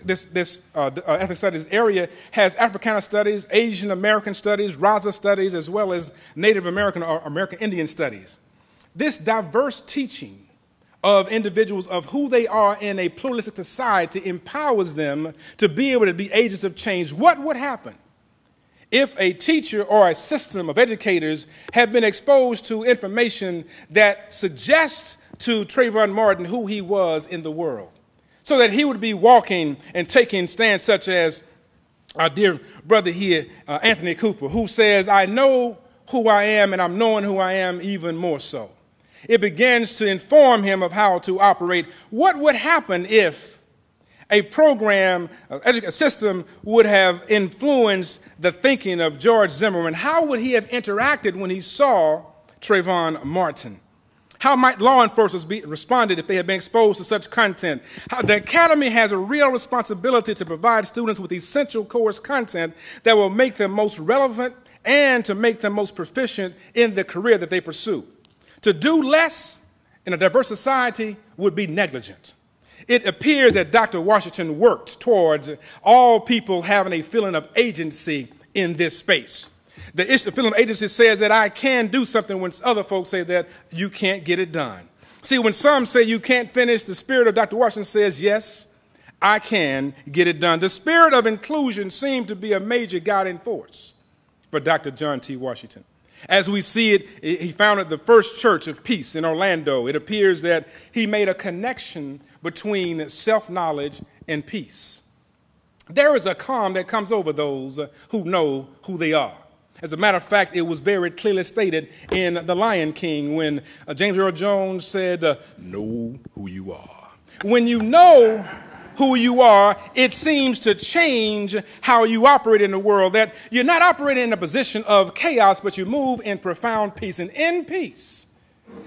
Ethnic Studies area has Africana Studies, Asian American Studies, Raza Studies, as well as Native American or American Indian Studies. This diverse teaching of individuals of who they are in a pluralistic society empowers them to be able to be agents of change. What would happen if a teacher or a system of educators had been exposed to information that suggests to Trayvon Martin who he was in the world, so that he would be walking and taking stands such as our dear brother here, Anthony Cooper, who says, I know who I am and I'm knowing who I am even more so. It begins to inform him of how to operate. What would happen if a program, a system would have influenced the thinking of George Zimmerman? How would he have interacted when he saw Trayvon Martin? How might law enforcement be responded if they had been exposed to such content? The Academy has a real responsibility to provide students with essential course content that will make them most relevant and to make them most proficient in the career that they pursue. To do less in a diverse society would be negligent. It appears that Dr. Washington worked towards all people having a feeling of agency in this space. The feeling of agency says that I can do something when other folks say that you can't get it done. See, when some say you can't finish, the spirit of Dr. Washington says, yes, I can get it done. The spirit of inclusion seemed to be a major guiding force for Dr. John T. Washington. As we see it, he founded the first church of peace in Orlando. It appears that he made a connection between self-knowledge and peace. There is a calm that comes over those who know who they are. As a matter of fact, it was very clearly stated in The Lion King when James Earl Jones said, know who you are. When you know who you are, it seems to change how you operate in the world, that you're not operating in a position of chaos, but you move in profound peace. And in peace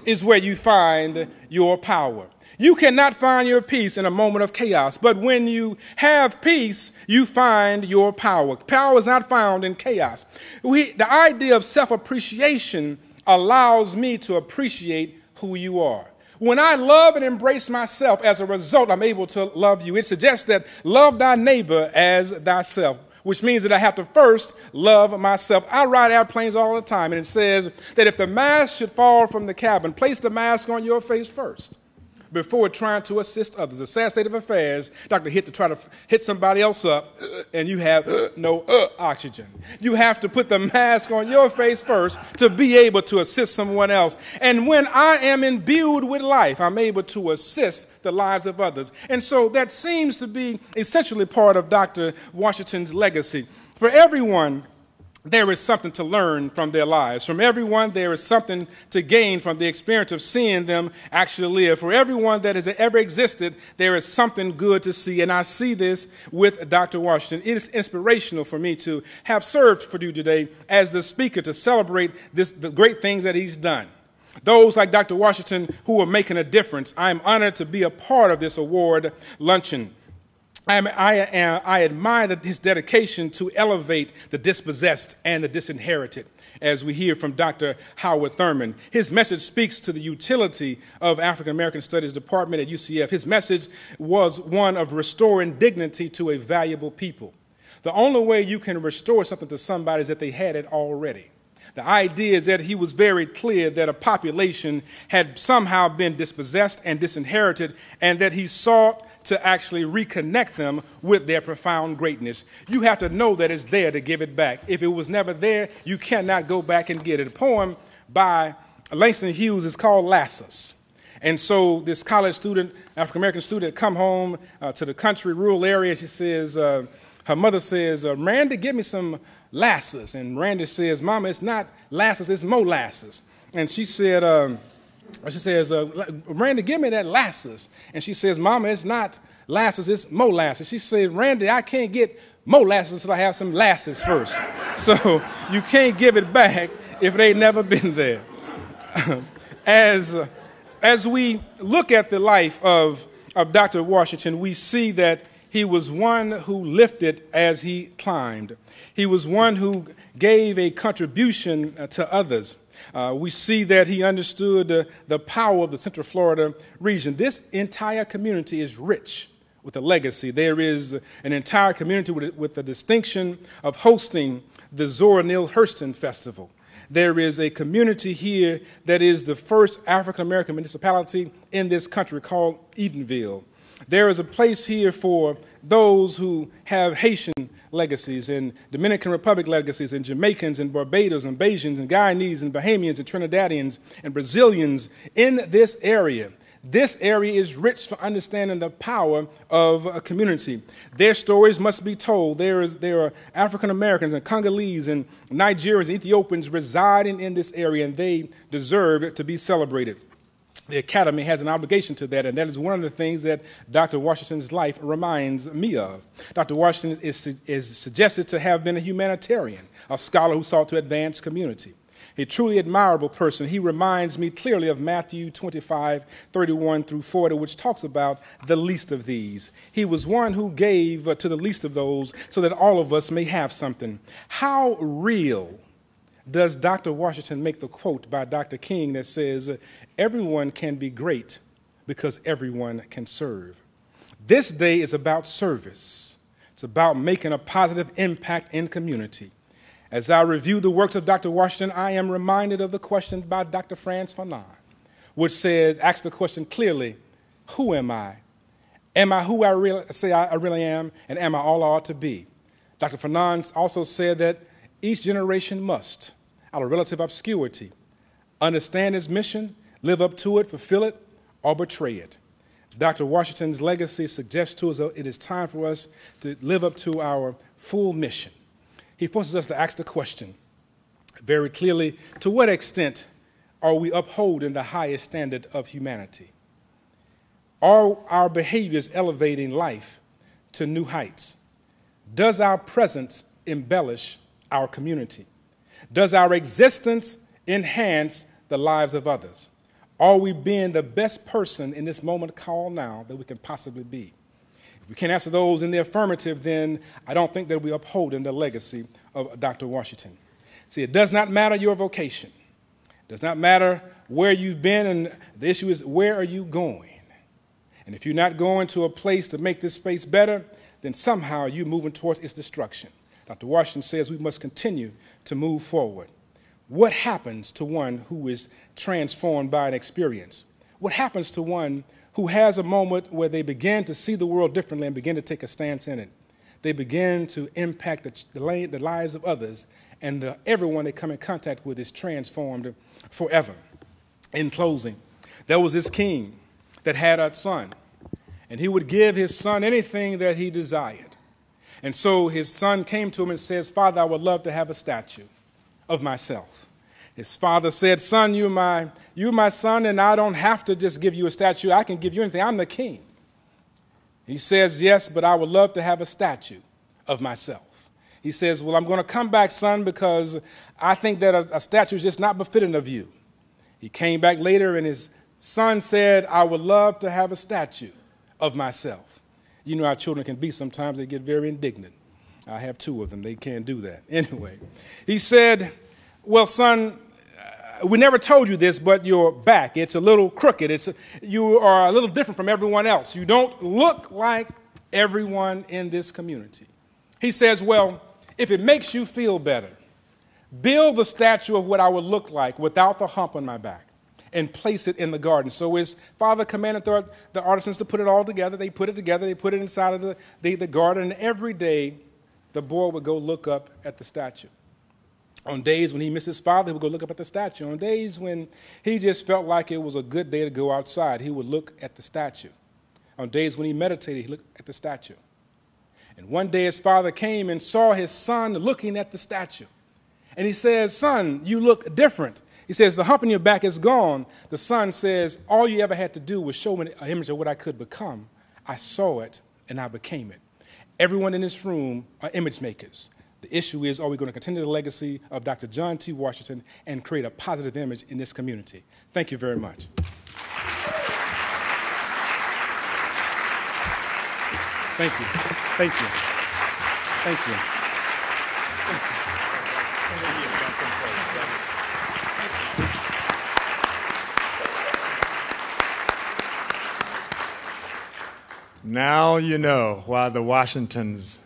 is where you find your power. You cannot find your peace in a moment of chaos, but when you have peace, you find your power. Power is not found in chaos. The idea of self-appreciation allows me to appreciate who you are. When I love and embrace myself, as a result, I'm able to love you. It suggests that love thy neighbor as thyself, which means that I have to first love myself. I ride airplanes all the time, and it says that if the mask should fall from the cabin, place the mask on your face first before trying to assist others. A sad state of affairs, Dr. Hit to try to hit somebody else up, and you have no oxygen. You have to put the mask on your face first to be able to assist someone else. And when I am imbued with life, I'm able to assist the lives of others. And so that seems to be essentially part of Dr. Washington's legacy. For everyone, there is something to learn from their lives. From everyone, there is something to gain from the experience of seeing them actually live. For everyone that has ever existed, there is something good to see. And I see this with Dr. Washington. It is inspirational for me to have served for you today as the speaker to celebrate the great things that he's done. Those like Dr. Washington who are making a difference, I am honored to be a part of this award luncheon. I admire his dedication to elevate the dispossessed and the disinherited, as we hear from Dr. Howard Thurman. His message speaks to the utility of African American Studies Department at UCF. His message was one of restoring dignity to a valuable people. The only way you can restore something to somebody is that they had it already. The idea is that he was very clear that a population had somehow been dispossessed and disinherited, and that he sought to actually reconnect them with their profound greatness. You have to know that it's there to give it back. If it was never there, you cannot go back and get it. A poem by Langston Hughes is called Lasses. And so this college student, African-American student, come home to the country, rural area. She says, her mother says, Randy, give me some lasses. And Randy says, Mama, it's not lasses, it's molasses. And she said, Randy, give me that lasses. And she says, Mama, it's not lasses, it's molasses. She said, Randy, I can't get molasses until I have some lasses first. So you can't give it back if it ain't never been there. As we look at the life of Dr. Washington, we see that he was one who lifted as he climbed. He was one who gave a contribution to others. We see that he understood the power of the Central Florida region. This entire community is rich with a legacy. There is an entire community with the distinction of hosting the Zora Neale Hurston Festival. There is a community here that is the first African-American municipality in this country called Edenville. There is a place here for those who have Haitian legacies and Dominican Republic legacies and Jamaicans and Barbados and Bajans and Guyanese and Bahamians and Trinidadians and Brazilians in this area. This area is rich for understanding the power of a community. Their stories must be told. There are African Americans and Congolese and Nigerians and Ethiopians residing in this area, and they deserve to be celebrated. The Academy has an obligation to that, and that is one of the things that Dr. Washington's life reminds me of. Dr. Washington is suggested to have been a humanitarian, a scholar who sought to advance community. A truly admirable person. He reminds me clearly of Matthew 25:31 through 40, which talks about the least of these. He was one who gave to the least of those so that all of us may have something. How real does Dr. Washington make the quote by Dr. King that says, everyone can be great because everyone can serve? This day is about service. It's about making a positive impact in community. As I review the works of Dr. Washington, I am reminded of the question by Dr. Franz Fanon, which asks the question clearly, who am I? Am I who I really am, and am I all I ought to be? Dr. Fanon also said that each generation must, out of relative obscurity, understand its mission, live up to it, fulfill it, or betray it. Dr. Washington's legacy suggests to us that it is time for us to live up to our full mission. He forces us to ask the question very clearly, to what extent are we upholding the highest standard of humanity? Are our behaviors elevating life to new heights? Does our presence embellish our community? Does our existence enhance the lives of others? Are we being the best person in this moment called now that we can possibly be? If we can't answer those in the affirmative, then I don't think that we uphold in the legacy of Dr. Washington. See, it does not matter your vocation. It does not matter where you've been, and the issue is, where are you going? And if you're not going to a place to make this space better, then somehow you're moving towards its destruction. Dr. Washington says we must continue to move forward. What happens to one who is transformed by an experience? What happens to one who has a moment where they begin to see the world differently and begin to take a stance in it? They begin to impact the lives of others, and everyone they come in contact with is transformed forever. In closing, there was this king that had a son, and he would give his son anything that he desired. And so his son came to him and says, Father, I would love to have a statue of myself. His father said, son, you're my son, and I don't have to just give you a statue. I can give you anything. I'm the king. He says, yes, but I would love to have a statue of myself. He says, well, I'm going to come back, son, because I think that a statue is just not befitting of you. He came back later, and his son said, I would love to have a statue of myself. You know how children can be sometimes. They get very indignant. I have two of them. They can't do that. Anyway, he said, well, son, we never told you this, but your back, it's a little crooked. You are a little different from everyone else. You don't look like everyone in this community. He says, well, if it makes you feel better, build the statue of what I would look like without the hump on my back, and place it in the garden. So his father commanded the artisans to put it all together. They put it together. They put it inside of the garden. And every day, the boy would go look up at the statue. On days when he missed his father, he would go look up at the statue. On days when he just felt like it was a good day to go outside, he would look at the statue. On days when he meditated, he looked at the statue. And one day his father came and saw his son looking at the statue. And he says, "Son, you look different." He says, "The hump in your back is gone." The son says, "All you ever had to do was show me an image of what I could become. I saw it and I became it." Everyone in this room are image makers. The issue is, are we going to continue the legacy of Dr. John T. Washington and create a positive image in this community? Thank you very much. Thank you. Thank you. Thank you. Thank you. Now you know why the Washingtons.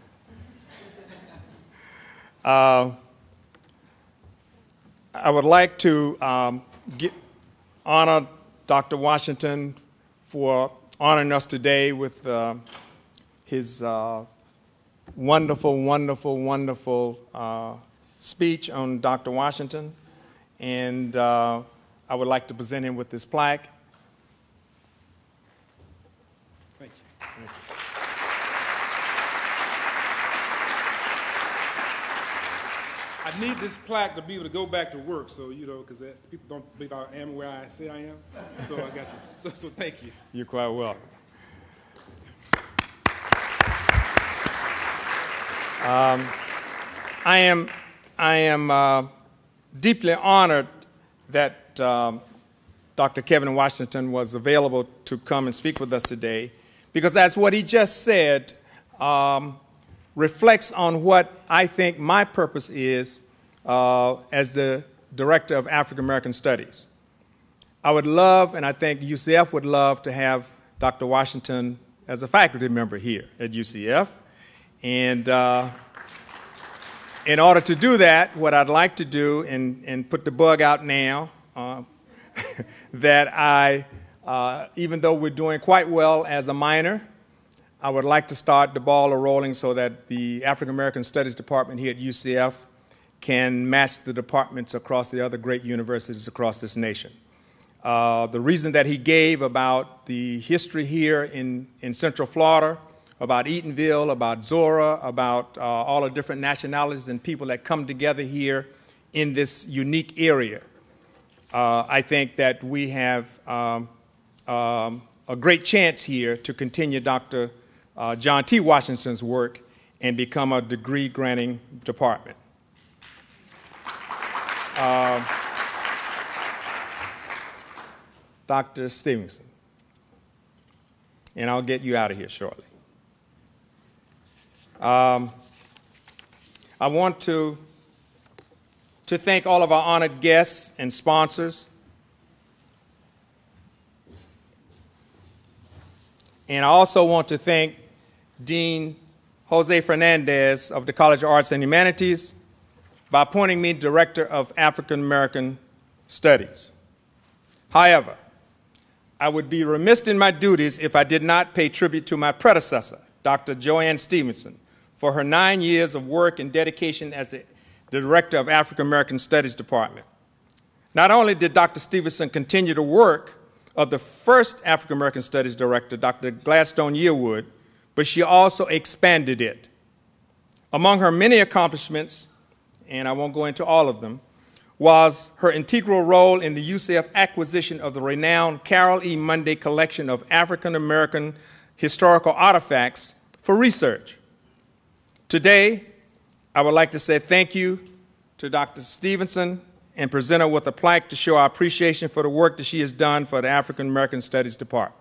I would like to honor Dr. Washington for honoring us today with his wonderful, wonderful, wonderful speech on Dr. Washington. And I would like to present him with this plaque. Thank you. Thank you. I need this plaque to be able to go back to work, so, you know, because people don't believe I am where I say I am. So I got to, so thank you. You're quite welcome. I am deeply honored that Dr. Kevin Washington was available to come and speak with us today, because as what he just said reflects on what I think my purpose is as the Director of African American Studies. I would love, and I think UCF would love, to have Dr. Washington as a faculty member here at UCF. And in order to do that, what I'd like to do, and put the bug out now, that I, even though we're doing quite well as a minor, I would like to start the ball rolling so that the African American Studies Department here at UCF can match the departments across the other great universities across this nation. The reason that he gave about the history here in Central Florida, about Eatonville, about Zora, about all the different nationalities and people that come together here in this unique area, I think that we have a great chance here to continue Dr. John T. Washington's work and become a degree-granting department. Dr. Stevenson, and I'll get you out of here shortly. I want to thank all of our honored guests and sponsors. And I also want to thank Dean Jose Fernandez of the College of Arts and Humanities by appointing me Director of African American Studies. However, I would be remiss in my duties if I did not pay tribute to my predecessor, Dr. Joanne Stevenson, for her 9 years of work and dedication as the Director of African American Studies Department. Not only did Dr. Stevenson continue the work of the first African American Studies Director, Dr. Gladstone Yearwood, but she also expanded it. Among her many accomplishments, and I won't go into all of them, was her integral role in the UCF acquisition of the renowned Carol E. Munday collection of African American historical artifacts for research. Today, I would like to say thank you to Dr. Stevenson and present her with a plaque to show our appreciation for the work that she has done for the African American Studies Department.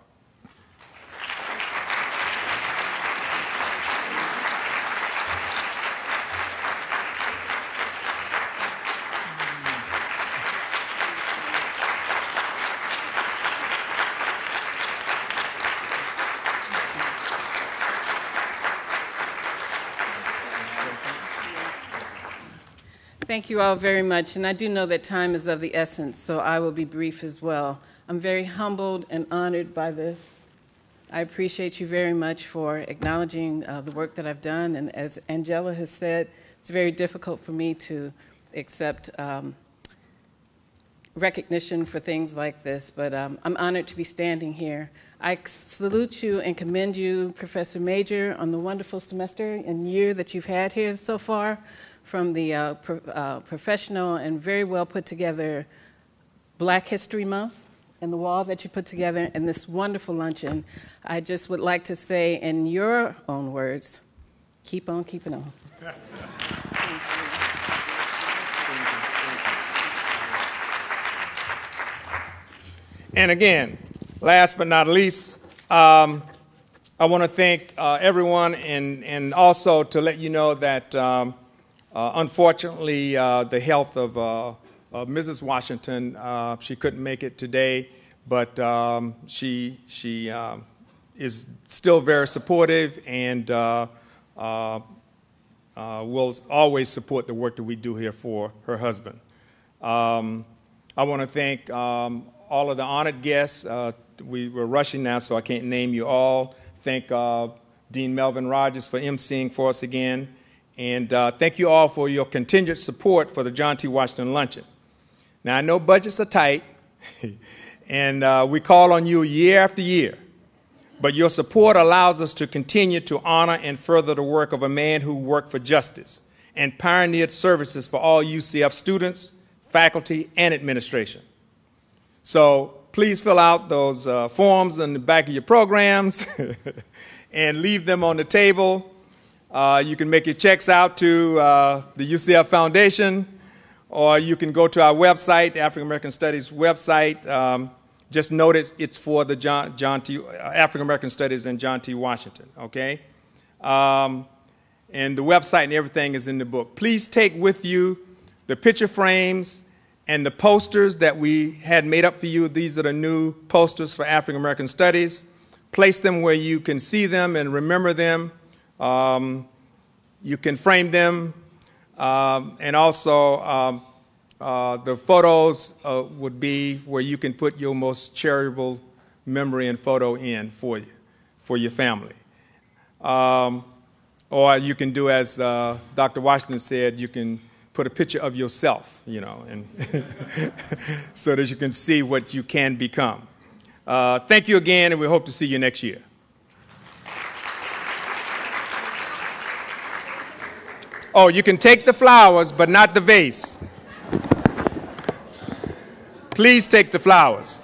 Thank you all very much, and I do know that time is of the essence, so I will be brief as well. I'm very humbled and honored by this. I appreciate you very much for acknowledging the work that I've done, and as Angela has said, it's very difficult for me to accept recognition for things like this, but I'm honored to be standing here. I salute you and commend you, Professor Major, on the wonderful semester and year that you've had here so far, from the professional and very well put together Black History Month and the wall that you put together and this wonderful luncheon. I just would like to say in your own words, keep on keeping on. And again, last but not least, I want to thank everyone and also to let you know that unfortunately the health of Mrs. Washington, she couldn't make it today, but she is still very supportive and will always support the work that we do here for her husband. I want to thank all of the honored guests. We were rushing now, so I can't name you all. Thank Dean Melvin Rogers for emceeing for us again. And thank you all for your continued support for the John T. Washington Luncheon. Now, I know budgets are tight, and we call on you year after year. But your support allows us to continue to honor and further the work of a man who worked for justice and pioneered services for all UCF students, faculty, and administration. So please fill out those forms in the back of your programs and leave them on the table. You can make your checks out to the UCF Foundation, or you can go to our website, the African American Studies website. Just note it's for the African American Studies and John T. Washington, okay? And the website and everything is in the book. Please take with you the picture frames and the posters that we had made up for you. These are the new posters for African American Studies. Place them where you can see them and remember them. You can frame them, and also the photos would be where you can put your most cherishable memory and photo in for your family. Or you can do as Dr. Washington said, you can put a picture of yourself, you know, and so that you can see what you can become. Thank you again, and we hope to see you next year. Oh, you can take the flowers, but not the vase. Please take the flowers.